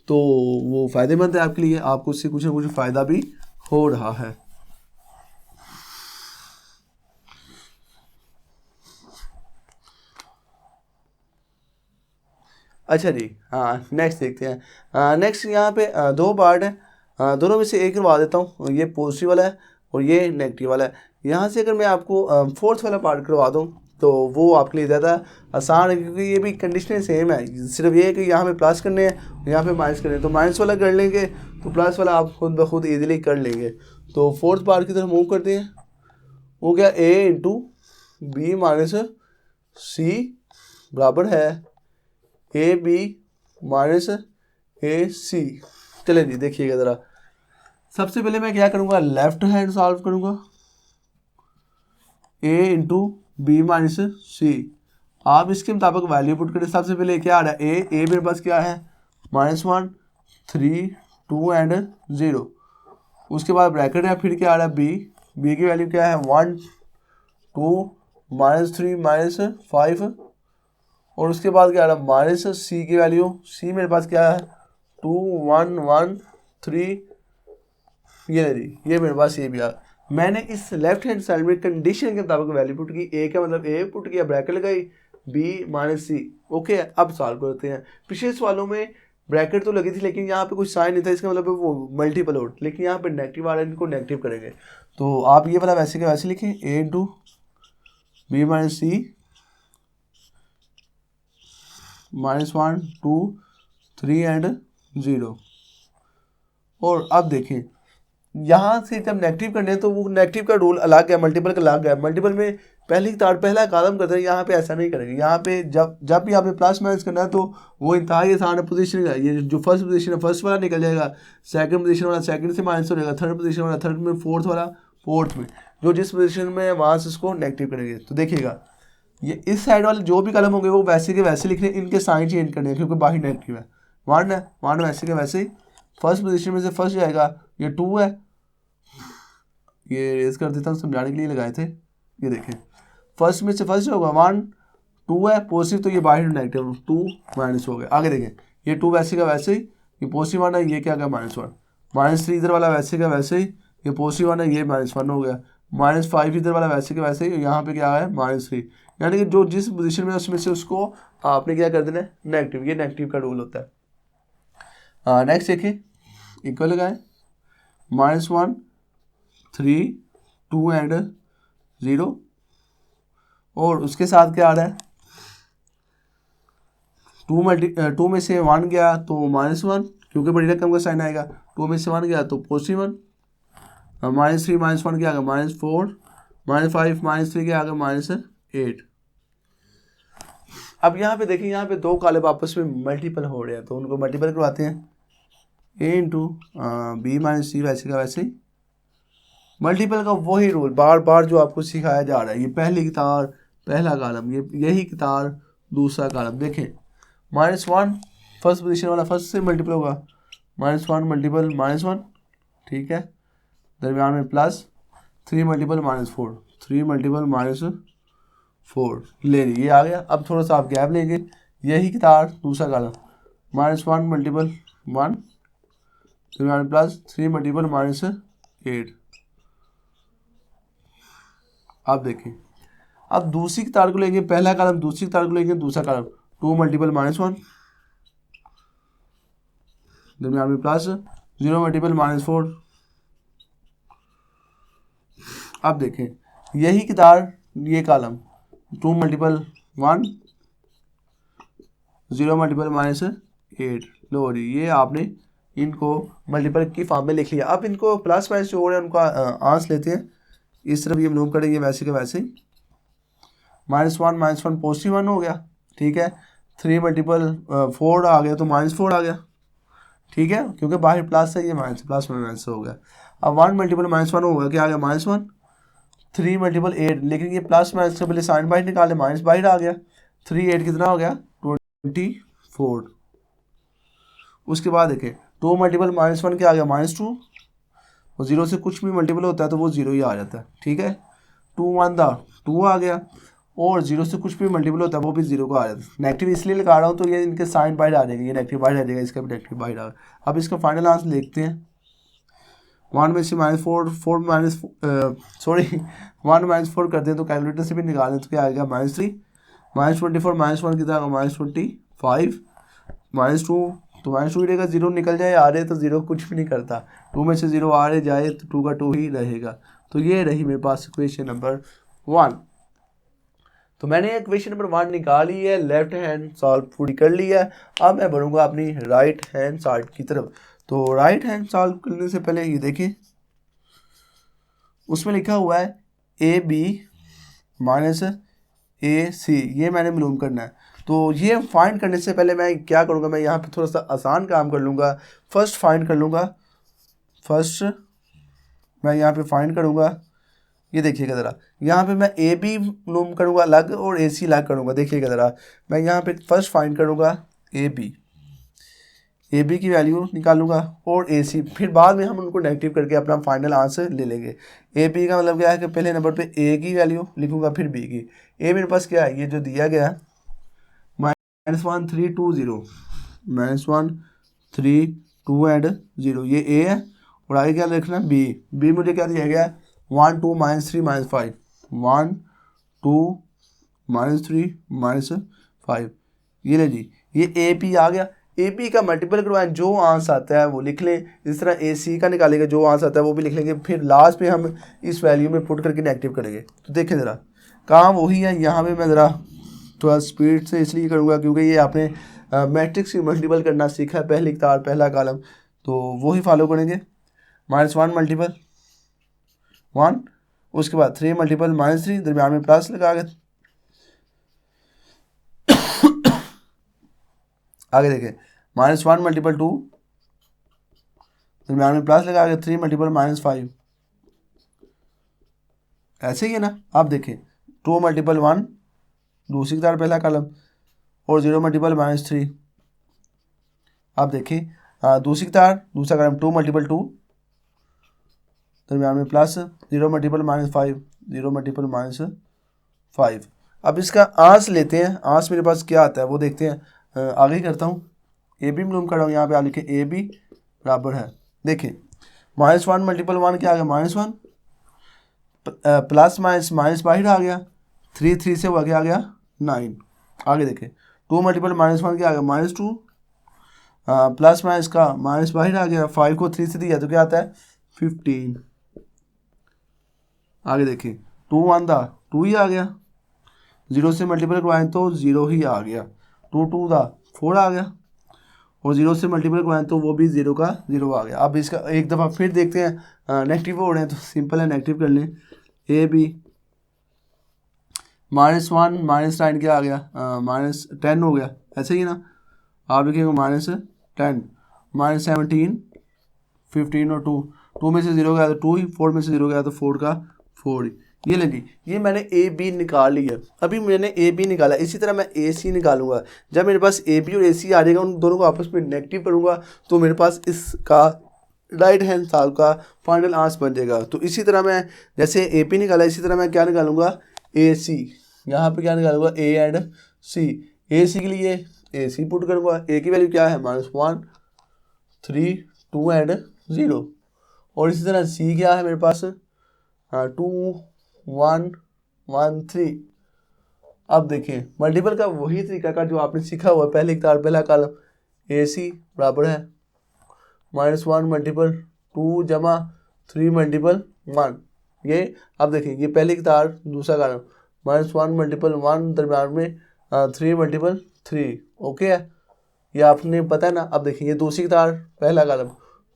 तो वो फ़ायदेमंद है आपके लिए, आपको उससे कुछ ना कुछ फ़ायदा भी हो रहा है। अच्छा जी, हाँ नेक्स्ट देखते हैं। नेक्स्ट यहाँ पे दो पार्ट है, दोनों में से एक करवा देता हूँ। ये पॉजिटिव वाला है और ये नेगेटिव वाला है। यहाँ से अगर मैं आपको फोर्थ वाला पार्ट करवा दूँ तो वो आपके लिए ज़्यादा आसान है, क्योंकि ये भी कंडीशनें सेम है। सिर्फ ये है कि यहाँ पे प्लस करने हैं, यहाँ पे माइनस करने हैं। तो माइनस वाला कर लेंगे तो प्लस वाला आप खुद ब खुद ईजिली कर लेंगे। तो फोर्थ पार्ट की तरफ मूव करते हैं। वो क्या, a इंटू बी माइनस सी बराबर है ए बी माइनस ए सी। चले जी देखिएगा ज़रा। सबसे पहले मैं क्या करूँगा, लेफ्ट हैंड सॉल्व करूँगा, ए इंटू बी माइनस सी। आप इसके मुताबिक वैल्यू पुट करें। सबसे पहले क्या आ रहा है, ए मेरे पास क्या है, -1 3 2 एंड 0। उसके बाद ब्रैकेट है, फिर क्या आ रहा है, बी की वैल्यू क्या है, 1 2 -3 -5। और उसके बाद क्या आ रहा है, माइनस सी की वैल्यू, सी मेरे पास क्या है 2 1 1 3। ये नहीं, ये मेरे पास ये भी आ। मैंने इस लेफ्ट हैंड साइड में कंडीशन के मुताबिक वैल्यू पुट की। ए का मतलब ए पुट किया, ब्रैकेट लगाई, बी माइनस सी। ओके, अब सॉल्व करते हैं। पिछले सवालों में ब्रैकेट तो लगी थी लेकिन यहाँ पे कुछ साइन नहीं था, इसका मतलब वो मल्टीपल आउट। लेकिन यहाँ पे नेगेटिव आ रहा है, इनको नेगेटिव करेंगे। तो आप ये वाला वैसे के वैसे लिखें, A into B minus C -1 2 3 and 0। और अब देखें, यहाँ से जब नेगेटिव करने हैं तो वो नेगेटिव का रूल अलग है, मल्टीपल का अलग है। मल्टीपल में पहली तार पहला कॉलम करते हैं, यहाँ पे ऐसा नहीं करेंगे। यहाँ पे जब भी आपने प्लस माइनस करना है तो वो इंतहाई आसान पोजीशन है। ये जो फर्स्ट पोजीशन है फर्स्ट वाला निकल जाएगा, सेकंड पोजीशन वाला सेकंड से माइनस हो जाएगा, थर्ड पोजीशन वाला थर्ड में, फोर्थ वाला फोर्थ में, जो जिस पोजीशन में वहाँ से उसको नेगेटिव करेंगे। तो देखिएगा, ये इस साइड वाले जो भी कलम होंगे वो वैसे के वैसे लिखने, इनके साइन चेंज करने हैं क्योंकि बाहर नेगेटिव है। 1 है, 1 वैसे के वैसे ही फर्स्ट पोजीशन में से फर्स्ट जाएगा। ये 2 है, ये रेज कर देता हूँ, समझाने के लिए लगाए थे। ये देखें, फर्स्ट में से फर्स्ट होगा 1 2 है पॉजिटिव, तो ये बाहर नेगेटिव 2 माइनस हो गया। आगे देखें, ये 2 वैसे का वैसे ही, ये पॉजिटिव 1 है, ये क्या गया -1। -3 इधर वाला वैसे का वैसे ही, ये पॉजिटिव 1 है, ये -1 हो गया। -5 इधर वाला वैसे का वैसे ही, यहाँ पे क्या है -3। यानी कि जो जिस पोजीशन में उसमें से उसको आपने क्या कर देना है, नेगेटिव। ये नेगेटिव का रूल होता है। नेक्स्ट देखिए, इक्वल लगाएं, -1 3 2 एंड 0। और उसके साथ क्या आ रहा है, 2 में से 1 गया तो -1, क्योंकि बड़ी रकम का साइन आएगा। 2 में से 1 गया तो पॉजिटिव 1। -3 -1 क्या आ गया, -4 -5 -3 क्या आ गया, -8। अब यहाँ पे देखिए, यहाँ पे दो कालेब आपस में मल्टीपल हो रहे हैं तो उनको मल्टीपल करवाते हैं। ए इंटू बी माइनस सी वैसे का वैसे ही। मल्टीपल का वही रूल बार बार जो आपको सिखाया जा रहा है। ये पहली तार पहला कॉलम, ये यही तार दूसरा कॉलम। देखें, -1 फर्स्ट पोजीशन वाला फर्स्ट से मल्टीपल होगा, -1 मल्टीपल -1, ठीक है। दरमियान में +3 मल्टीपल -4, 3 मल्टीपल -4 ले ली, ये आ गया। अब थोड़ा सा आप गैप लेंगे, यही तार दूसरा कॉलम, -1 मल्टीपल 1 दरमियान में +3 मल्टीपल -8। आप देखें, अब दूसरी तार को लेंगे, पहला कॉलम, दूसरी तार को लेंगे दूसरा कॉलम, 2 मल्टीपल -1 दरमियान में +0 मल्टीपल -4। अब देखें, यही की तार ये कॉलम, 2 मल्टीपल 1 0 मल्टीपल -8। लो जी, ये आपने इनको मल्टीपल की फॉर्म में लिख लिया। अब इनको प्लस माइनस जो हो रहे हैं उनका आंस लेते हैं, इस तरफ ये मूव करेंगे वैसे के वैसे ही। -1 पॉजिटिव 1 हो गया, ठीक है। 3 मल्टीपल 4 आ गया तो -4 आ गया, ठीक है, क्योंकि बाहर प्लस है, ये माइनस, प्लस में माइनस हो गया। अब 1 मल्टीपल -1 होगा, क्या आ गया -1। 3 मल्टीपल 8, लेकिन ये प्लस माइनस से पहले साइन बाहर निकाले, माइनस बाहर आ गया। 3 8 कितना हो गया 24। उसके बाद देखें 2 मल्टीपल -1 क्या आ गया -2, और 0 से कुछ भी मल्टीपल होता है तो वो 0 ही आ जाता है, ठीक है। 2 1 था 2 आ गया, और 0 से कुछ भी मल्टीपल होता है वो भी 0 का आ जाता है। नेगेटिव इसलिए लगा रहा हूँ तो ये इनके साइन बाहर आ जाएगा, ये नेगेटिव बाहर आ जाएगा, इसका भी नेगेटिव बाहर आ। अब इसका फाइनल आंसर देखते हैं। 1 में से -4 1 -4 कर दें तो कैलकुलेटर से भी निकालें तो क्या आएगा -3 -24 -1 कितना आएगा -25 -2 तो -2 ही रहेगा। 0 निकल जाए आ रहे तो 0 कुछ भी नहीं करता, 2 में से 0 आ रहे जाए तो 2 का 2 ही रहेगा। तो ये रही मेरे पास इक्वेशन नंबर 1। तो मैंने इक्वेशन नंबर 1 निकाली है, लेफ्ट हैंड सॉल्व पूरी कर ली है। अब मैं बढ़ूंगा अपनी राइट हैंड साइड की तरफ। तो राइट हैंड सॉल्व करने से पहले ये देखें, उसमें लिखा हुआ है AB - AC, ये मैंने मालूम करना है। तो ये फाइंड करने से पहले मैं क्या करूँगा, मैं यहाँ पे थोड़ा सा आसान काम कर लूँगा। फर्स्ट फाइंड कर लूँगा, फर्स्ट मैं यहाँ पे फाइंड करूँगा। ये देखिएगा ज़रा, यहाँ पे मैं AB मालूम करूँगा अलग और AC अलग करूँगा। देखिएगा ज़रा, मैं यहाँ पे फर्स्ट फाइंड करूँगा AB की वैल्यू निकालूंगा और AC, फिर बाद में हम उनको नेगेटिव करके अपना फाइनल आंसर ले लेंगे। AB का मतलब क्या है कि पहले नंबर पे A की वैल्यू लिखूंगा, फिर B की। A मेरे पास क्या है, ये जो दिया गया है -1 3 2 0, -1 3 2 एंड 0, ये A है। और आगे क्या लिखना है B मुझे क्या दिया गया है 1 2 -3 -5, 1 2 -3 -5, ये ले जी, ये AP आ गया। AB का मल्टीपल करवाएं, जो आंसर आता है वो लिख लें। इस तरह AC का निकालेंगे, जो आंसर आता है वो भी लिख लेंगे। फिर लास्ट में हम इस वैल्यू में पुट करके नेगेटिव करेंगे। तो देखें ज़रा, काम वही है। यहाँ पे मैं ज़रा थोड़ा स्पीड से इसलिए करूँगा क्योंकि ये आपने मैट्रिक्स की मल्टीपल करना सीखा है, पहली तार पहला कॉलम, तो वही फॉलो करेंगे। -1 मल्टीपल 1, उसके बाद 3 मल्टीपल -3, दरम्यान में प्लस लगा के आगे देखें -1 मल्टीपल 2, दरम्यान में प्लस लगा के 3 मल्टीपल -5, ऐसे ही है ना। आप देखें 2 मल्टीपल 1, दूसरी तार पहला कॉलम, और 0 मल्टीपल -3। आप देखें दूसरी तार दूसरा कॉलम 2 मल्टीपल 2, दरम्यान में प्लस, 0 मल्टीपल -5, 0 मल्टीपल -5। अब इसका आंस लेते हैं, आंस मेरे पास क्या आता है वो देखते हैं। आगे करता हूँ, AB मालूम कर रहा हूँ, यहाँ पे आप लिखे AB बराबर है, देखें -1 मल्टीपल 1 क्या आ गया -1, प्लस माइनस बाहर आ गया, 3 3 से हुआ क्या आ गया 9। आगे देखें 2 मल्टीपल -1 क्या आ गया -2, प्लस माइनस का माइनस बाहर आ गया, 5 को 3 से दिया तो क्या आता है 15। आगे देखिए 2 1 था 2 ही आ गया, 0 से मल्टीपल करवाएं तो 0 ही आ गया, 2 2 था 4 आ गया, और 0 से मल्टीपल करवाएं तो वो भी 0 का 0 आ गया। अब इसका एक दफ़ा फिर देखते हैं, नेगेटिव हो रहे हैं तो सिंपल है, नेगेटिव कर लें। AB -1 -9 क्या आ गया -10 हो गया, ऐसे ही ना। आप लिखेंगे -10 -17 15 और 2 में से 0 गया तो 2 ही, 4 में से 0 गया तो 4 का 4 ही। ये लेंगे, ये मैंने AB निकाल लिया। अभी मैंने AB निकाला, इसी तरह मैं AC निकालूंगा। जब मेरे पास AB और AC आ जाएगा, उन दोनों को आपस में नेगेटिव करूंगा तो मेरे पास इसका राइट हैंड साइड का फाइनल आंसर बन जाएगा। तो इसी तरह मैं जैसे AP निकाला, इसी तरह मैं क्या निकालूंगा AC। यहाँ पे क्या निकालूंगा A एंड C। AC के लिए AC पुट करूँगा, A की वैल्यू क्या है -1 3 2 एंड 0, और इसी तरह C क्या है मेरे पास 2 1 1 3। अब देखिए मल्टीपल का वही तरीका का जो आपने सीखा हुआ, पहले तार पहला कॉलम, AC बराबर है -1 मल्टीपल 2 जमा 3 मल्टीपल 1। ये अब देखिए ये पहले की तार दूसरा कॉलम, -1 मल्टीपल 1 दरम्यान में 3 मल्टीपल 3। ओके है, ये आपने पता है ना। अब देखिए ये दूसरी तार पहला कॉलम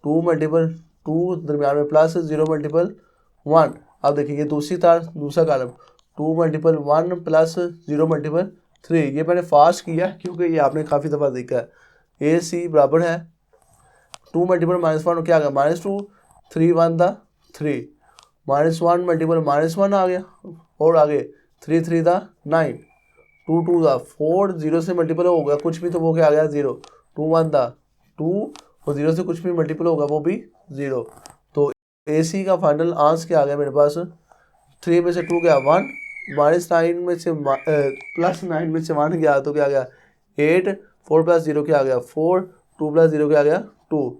2 मल्टीपल 2 दरमियान में प्लस 0 मल्टीपल 1। अब देखिए ये दूसरी तार दूसरा कॉलम 2 मल्टीपल 1 प्लस 0 मल्टीपल 3। ये मैंने फास्ट किया क्योंकि ये आपने काफ़ी दफ़ा देखा है। ए सी बराबर है 2 मल्टीपल -1 क्या आ गया -2, 3 1 था 3, -1 मल्टीपल -1 आ गया और आगे 3 3 था 9, 2 2 था 4, 0 से मल्टीपल हो गया कुछ भी तो वो क्या आ गया 0, 2 1 था 2 और 0 से कुछ भी मल्टीपल होगा वो भी 0। तो ए सी का फाइनल आंसर क्या आ गया मेरे पास 3 में से 2 गया 1, -9 में से +9 में से 1 गया तो क्या आ गया 8, 4 + 0 क्या आ गया 4, 2 + 0 क्या आ गया 2।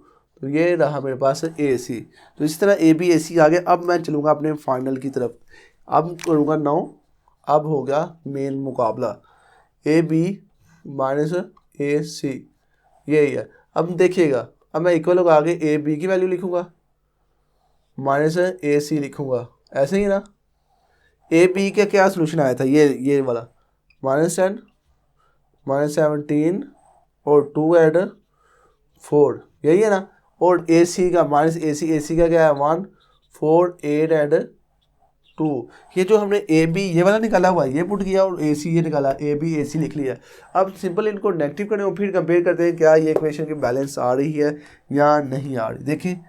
तो ये रहा मेरे पास ए सी। तो इस तरह ए बी ए सी आ गया। अब मैं चलूँगा अपने फाइनल की तरफ। अब करूँगा 9। अब हो गया मेन मुकाबला ए बी माइनस ए सी, यही है। अब देखिएगा, अब मैं इक्वल होगा आगे ए बी की वैल्यू लिखूँगा माइनस ए सी लिखूँगा, ऐसे ही ना। ए बी का क्या सोल्यूशन आया था, ये वाला -10 -17 और 2 ऐड 4, यही है ना। और ए सी का माइनस ए सी का क्या है 1 4 8 ऐड 2। ये जो हमने ए बी ये वाला निकाला हुआ है ये पुट किया और ए सी ये निकाला, ए बी ए सी लिख लिया। अब सिंपल इनको नेगेटिव करने और फिर कंपेयर करते हैं क्या ये इक्वेशन की बैलेंस आ रही है या नहीं आ रही। देखिए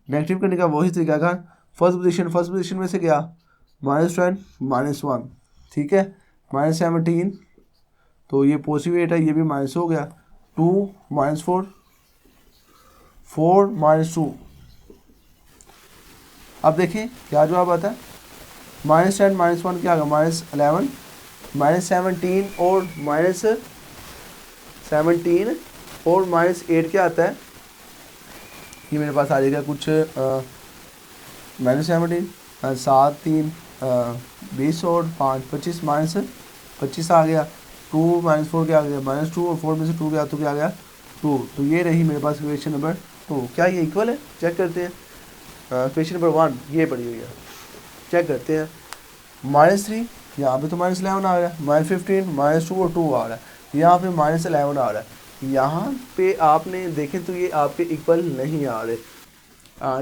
नेगेटिव करने का वही तरीका था। फर्स्ट पोजीशन में से क्या -10 -1, ठीक है, -17 तो ये पॉजिटिव 8 है, ये भी माइनस हो गया, 2 -4 4 -2। अब देखिए क्या जवाब आता है -10 -1 क्या आ गया -11 -17 और -17 और -8 क्या आता है, ये मेरे पास आ जाएगा कुछ -17 7 3 20 और 5 25 -25 आ गया, 2 -4 क्या आ गया -2 और 4 में से 2 गया तो क्या आ गया 2। तो ये रही मेरे पास क्वेश्चन नंबर 2। क्या ये इक्वल है, चेक करते हैं। क्वेश्चन नंबर 1 ये पड़ी हुई है, चेक करते हैं। -3 यहाँ पे तो -11 आ रहा है, -15 -2 और 2 आ रहा है, यहाँ पे -11 आ रहा है। यहाँ पे आपने देखें तो ये आपके इक्वल नहीं आ रहे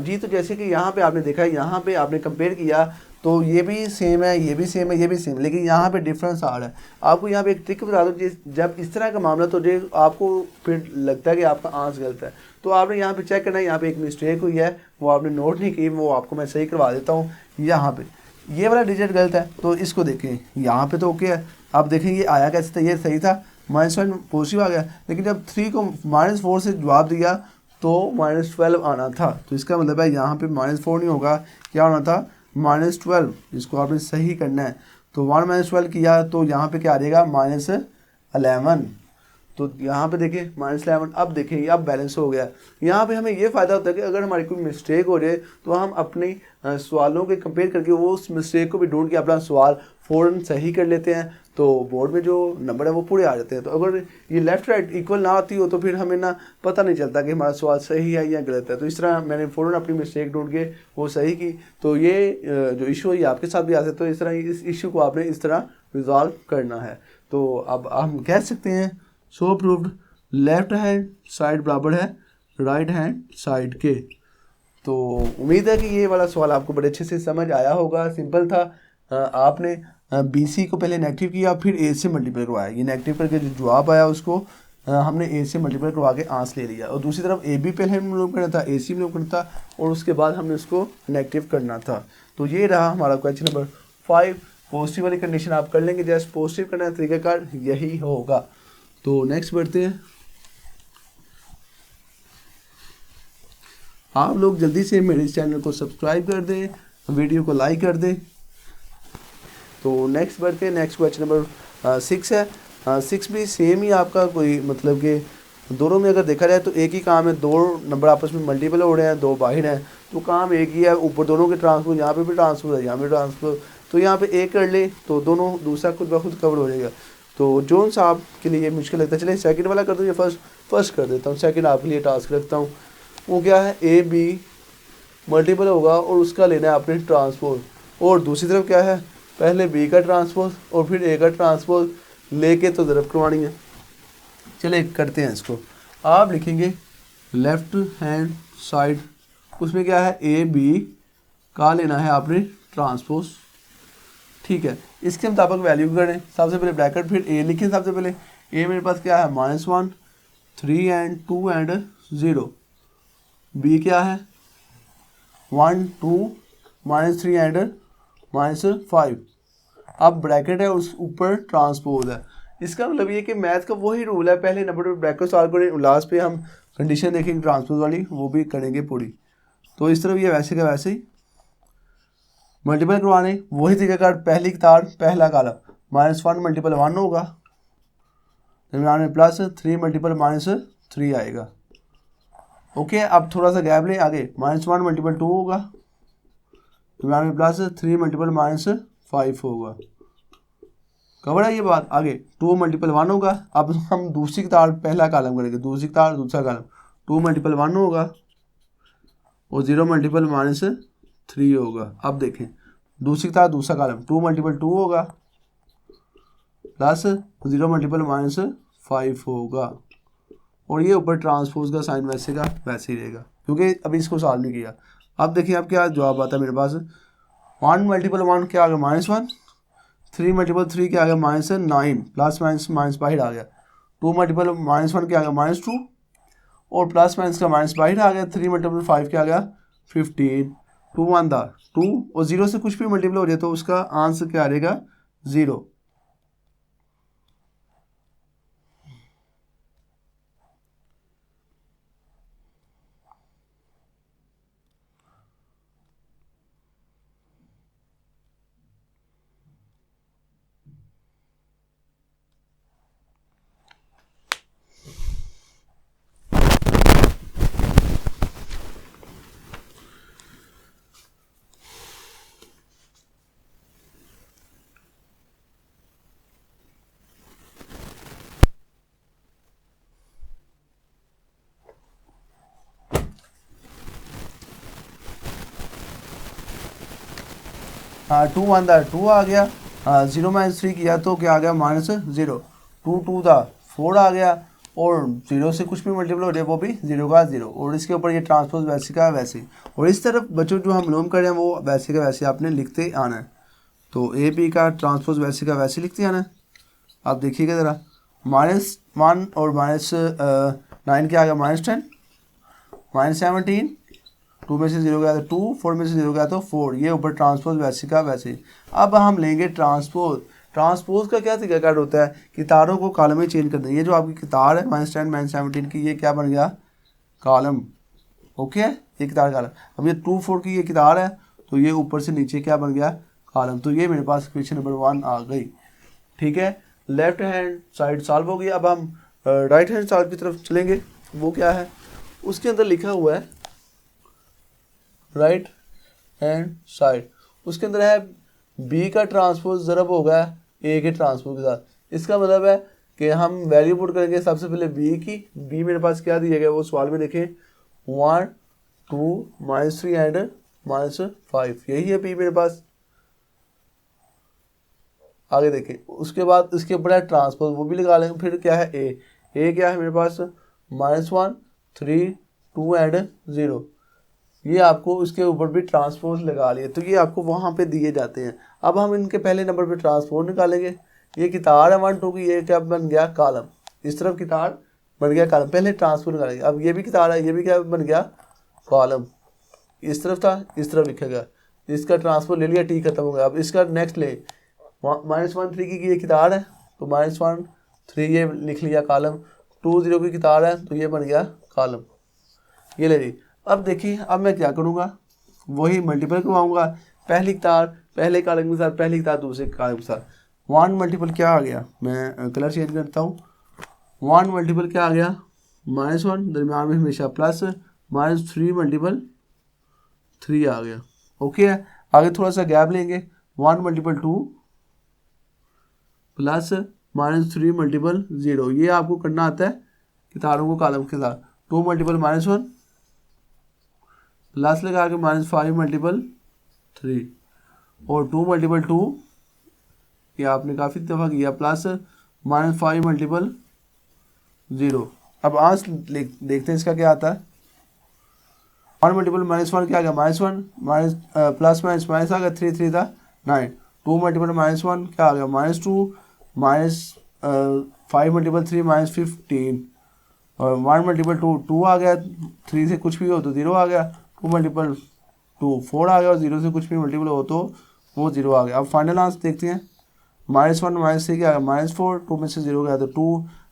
जी। तो जैसे कि यहाँ पे आपने देखा, यहाँ पे आपने कंपेयर किया तो ये भी सेम है, ये भी सेम है, ये भी सेम, लेकिन यहाँ पे डिफरेंस आ रहा है। आपको यहाँ पे एक ट्रिक बता दो, जब इस तरह का मामला तो जो आपको फिर लगता है कि आपका आंसर गलत है तो आपने यहाँ पे चेक करना है। यहाँ पे एक मिस्टेक हुई है वो आपने नोट नहीं की, वो आपको मैं सही करवा देता हूँ। यहाँ पे ये वाला डिजिट गलत है तो इसको देखें, यहाँ पे तो ओके है। आप देखें ये आया कैसे था, ये सही था, -1 पॉजिटिव आ गया, लेकिन जब 3 को -4 से जवाब दिया तो -12 आना था। तो इसका मतलब है यहाँ पे -4 नहीं होगा, क्या होना था -12। इसको आपने सही करना है। तो 1 -12 किया तो यहाँ पे क्या आ जाएगा -11। तो यहाँ पे देखिए -11। अब देखिए अब बैलेंस हो गया। यहाँ पे हमें ये फ़ायदा होता है कि अगर हमारी कोई मिस्टेक हो जाए तो हम अपनी सवालों के कंपेयर करके वो उस मिस्टेक को भी ढूंढ के अपना सवाल फ़ौरन सही कर लेते हैं, तो बोर्ड में जो नंबर है वो पूरे आ जाते हैं। तो अगर ये लेफ़्ट राइट इक्वल ना आती हो तो फिर हमें ना पता नहीं चलता कि हमारा सवाल सही है या गलत है। तो इस तरह मैंने फ़ौरन अपनी मिस्टेक ढूंढ के वो सही की। तो ये जो इशू है ये आपके साथ भी आ सकता है। तो इस तरह इस इशू को आपने इस तरह रिजॉल्व करना है। तो अब हम कह सकते हैं सो प्रूव्ड लेफ़्ट हैंड साइड बराबर है राइट हैंड साइड के। तो उम्मीद है कि ये वाला सवाल आपको बड़े अच्छे से समझ आया होगा। सिंपल था, आपने बी सी को पहले नेगेटिव किया फिर ए से मल्टीप्लाई करवाया। ये नेगेटिव करके जो जवाब आया उसको हमने ए से मल्टीप्लाई करवा के आंसर ले लिया। और दूसरी तरफ ए बी पहले हमने मालूम करना था, ए सी मालूम करना था और उसके बाद हमने उसको नेगेटिव करना था। तो ये रहा हमारा क्वेश्चन नंबर 5। पॉजिटिव वाली कंडीशन आप कर लेंगे, जैसे पॉजिटिव करने का तरीकाकार यही होगा। तो नेक्स्ट बढ़ते हैं। आप लोग जल्दी से मेरे चैनल को सब्सक्राइब कर दें, वीडियो को लाइक कर दें। तो नेक्स्ट बढ़ते हैं। नेक्स्ट क्वेश्चन नंबर 6 है। 6 भी सेम ही आपका कोई मतलब कि दोनों में अगर देखा जाए तो एक ही काम है, दो नंबर आपस में मल्टीपल हो रहे हैं, दो बाहर हैं, तो काम एक ही है। ऊपर दोनों के ट्रांसफर, यहाँ पे भी ट्रांसफर है, यहाँ पे ट्रांसफर, तो यहाँ पे एक कर ले तो दोनों दूसरा खुद ब खुद कवर हो जाएगा। तो जोन साहब के लिए मुश्किल लगता है, चलिए सेकंड वाला कर दूँ या फर्स्ट कर देता हूँ। सेकंड आपके लिए टास्क रखता हूँ। वो क्या है, ए बी मल्टीपल होगा और उसका लेना है आपने ट्रांसपोज, और दूसरी तरफ क्या है, पहले बी का ट्रांसपोज और फिर ए का ट्रांसपोज लेके तो ज़रब करवानी है। चले करते हैं इसको। आप लिखेंगे लेफ्ट हैंड साइड, उसमें क्या है ए बी का लेना है आपने ट्रांसपोज, ठीक है। इसके मुताबिक वैल्यू करें, सबसे पहले ब्रैकेट फिर ए लिखें। सबसे पहले ए मेरे पास क्या है -1 3 एंड 2 एंड 0, बी क्या है 1 2 -3 एंड -5। अब ब्रैकेट है उस ऊपर ट्रांसपोज है। इसका मतलब ये कि मैथ का वही रूल है, पहले नंबर पर ब्रैकेट सॉल्व करें, लास्ट पे हम कंडीशन देखेंगे ट्रांसपोज वाली, वो भी करेंगे पूरी। तो इस तरफ ये वैसे का वैसे ही मल्टीपल करवाने, वही तरीका पहली कतार पहला कॉलम -1 मल्टीपल 1 होगा, दरम्यान में +3 मल्टीपल -3 आएगा। ओके, अब थोड़ा सा गैप लें आगे, -1 मल्टीपल 2 होगा, दरम्यान में +3 मल्टीपल -5 होगा। कवर है ये बात। आगे 2 मल्टीपल 1 होगा। अब हम दूसरी कतार पहला कॉलम करेंगे, दूसरी कतार दूसरा कॉलम 2 मल्टीपल 1 होगा और 0 मल्टीपल -3 होगा। अब देखें दूसरी कतार दूसरा कॉलम 2 मल्टीपल 2 होगा प्लस 0 मल्टीपल -5 होगा, और ये ऊपर ट्रांसपोज का साइन वैसे का वैसे ही रहेगा, क्योंकि अभी इसको सॉल्व नहीं किया। अब देखिए अब क्या जवाब आता है मेरे पास। 1 मल्टीपल 1 क्या आ गया -1, 3 मल्टीपल 3 क्या आ गया -9, प्लस माइनस बाहर आ गया। 2 मल्टीपल -1 क्या आ गया -2, और प्लस माइनस का माइनस बाहर आ गया। 3 मल्टीपल 5 क्या आ गया 15, 2 1 था 2, और 0 से कुछ भी मल्टीपल हो जाए तो उसका आंसर क्या आ रहेगा 0। हाँ 2 1 था 2 आ गया, 0 -3 किया तो क्या आ गया -0, 2 2 था 4 आ गया, और 0 से कुछ भी मल्टीपल हो जाए वो भी 0 का 0, और इसके ऊपर ये ट्रांसपोज वैसे का वैसे ही। और इस तरफ बच्चों जो हम लोम कर रहे हैं वो वैसे का वैसे आपने लिखते आना है। तो ए बी का ट्रांसपोज वैसे का वैसे लिखते आना है। आप देखिएगा ज़रा, -1 और -9 क्या आ गया -10, -17, 2 में से 0 गया तो 2, 4 में से 0 गया तो 4, ये ऊपर ट्रांसपोज वैसे का वैसे ही। अब हम लेंगे ट्रांसपोज। ट्रांसपोज का क्या तरीका कार्ड होता है कि तारों को कॉलम में चेंज कर दें। ये जो आपकी कतार है -10 -17 की, ये क्या बन गया कॉलम। ओके, ये कतार कॉलम। अब ये 2 4 की ये कतार है, तो ये ऊपर से नीचे क्या बन गया कॉलम। तो ये मेरे पास क्वेश्चन नंबर 1 आ गई। ठीक है, लेफ्ट हैंड साइड सॉल्व हो गई। अब हम राइट हैंड साइड की तरफ चलेंगे। वो क्या है, उसके अंदर लिखा हुआ है राइट हैंड साइड, उसके अंदर है बी का ट्रांसपोज ज़रब होगा ए के ट्रांसपोज के साथ। इसका मतलब है कि हम वैल्यू पुट करेंगे सबसे पहले बी की। बी मेरे पास क्या दिया गया वो सवाल में देखें 1 2 -3 एंड -5, यही है बी मेरे पास। आगे देखें, उसके बाद इसके ऊपर है ट्रांसपोज, वो भी लगा लेंगे। फिर क्या है ए क्या है मेरे पास -1 3 2 एंड 0, ये आपको उसके ऊपर भी ट्रांसपोज लगा लिए, तो ये आपको वहाँ पे दिए जाते हैं। अब हम इनके पहले नंबर पे ट्रांसपोज निकालेंगे। ये कितार है 1 2 की, ये क्या बन गया कॉलम, इस तरफ कितार बन गया कॉलम, पहले ट्रांसपोज निकालेंगे। अब ये भी कितार है, ये भी क्या बन गया कॉलम, इस तरफ था इस तरफ लिखा गया, इसका ट्रांसपोज ले लिया, टी खत्म हो गया। अब इसका नेक्स्ट ले -1 3 की ये कितार है, तो -1 3 ये लिख लिया कॉलम। 2 0 की कितार है, तो ये बन गया कॉलम, ये ले ली। अब देखिए अब मैं क्या करूँगा, वही मल्टीपल करवाऊँगा, पहली कतार पहले कॉलम के साथ, पहली कतार दूसरे कॉलम के साथ। 1 मल्टीपल क्या आ गया, मैं कलर चेंज करता हूँ। 1 मल्टीपल क्या आ गया -1, दरम्यान में हमेशा प्लस, -3 मल्टीपल 3 आ गया। ओके है, आगे थोड़ा सा गैप लेंगे। 1 मल्टीपल 2 प्लस -3 मल्टीपल 0, ये आपको करना आता है कितारों को कॉलम के साथ। 2 मल्टीपल -1 प्लस लगा के -5 मल्टीपल 3, और 2 मल्टीपल 2 ये आपने काफ़ी दफ़ा किया, प्लस -5 मल्टीपल 0। अब आंस देखते हैं इसका क्या आता है। 1 मल्टीपल -1 क्या आ गया -1, माइनस प्लस माइनस माइनस आ गया 3 3 था 9। 2 मल्टीपल -1 क्या आ गया -2, माइनस 5 मल्टीपल 3 -15, और 1 मल्टीपल 2 2 आ गया, 3 से कुछ भी हो तो 0 आ गया, 2 मल्टीपल 2 4 आ गया, और 0 से कुछ भी मल्टीपल हो तो वो 0 आ गया। अब फाइनल आंसर देखते हैं। -1 -3 क्या आ गया -4, 2 में से 0 गया तो 2,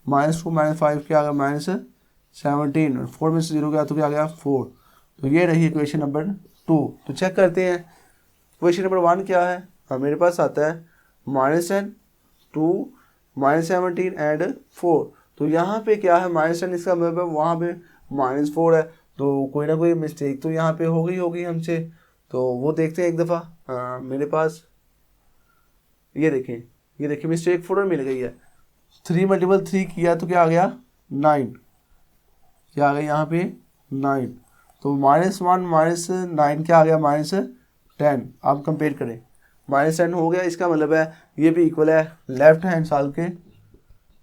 -2 -5 क्या आ गया -17, और 4 में से 0 गया तो क्या आ गया 4। तो ये रही इक्वेशन नंबर 2। तो चेक करते हैं इक्वेशन नंबर 1 क्या है। मेरे पास आता है -10, 2, -17 एंड 4। तो यहाँ पे क्या है -10, इसका मतलब वहाँ पे -4 है, तो कोई ना कोई मिस्टेक तो यहाँ पे हो गई होगी हमसे। तो वो देखते हैं एक दफ़ा। मेरे पास ये देखिए मिस्टेक 4 मिल गई है। 3 मल्टीपल 3 किया तो क्या आ गया 9, क्या आ गया यहाँ पे 9। तो -1 -9 क्या आ गया -10। आप कंपेयर करें, -10 हो गया, इसका मतलब है ये भी इक्वल है लेफ्ट हैंड साइड के।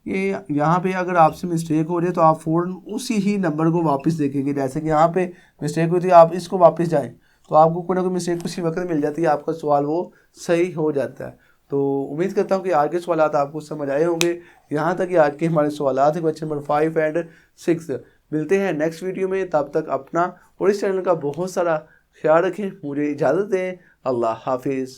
ये यहाँ पे अगर आपसे मिस्टेक हो रही है तो आप फ़ौरन उसी ही नंबर को वापस देखेंगे। जैसे कि यहाँ पे मिस्टेक हुई थी, आप इसको वापस जाएं तो आपको कोई ना कोई मिस्टेक उसी वक्त मिल जाती है, आपका सवाल वो सही हो जाता है। तो उम्मीद करता हूँ कि आज के सवाल आपको समझ आए होंगे। यहाँ तक कि आज के हमारे सवाल थे क्वेश्चन नंबर 5 एंड 6। मिलते हैं नेक्स्ट वीडियो में, तब तक अपना और इस चैनल का बहुत सारा ख्याल रखें। मुझे इजाज़त दें। अल्लाह हाफिज़।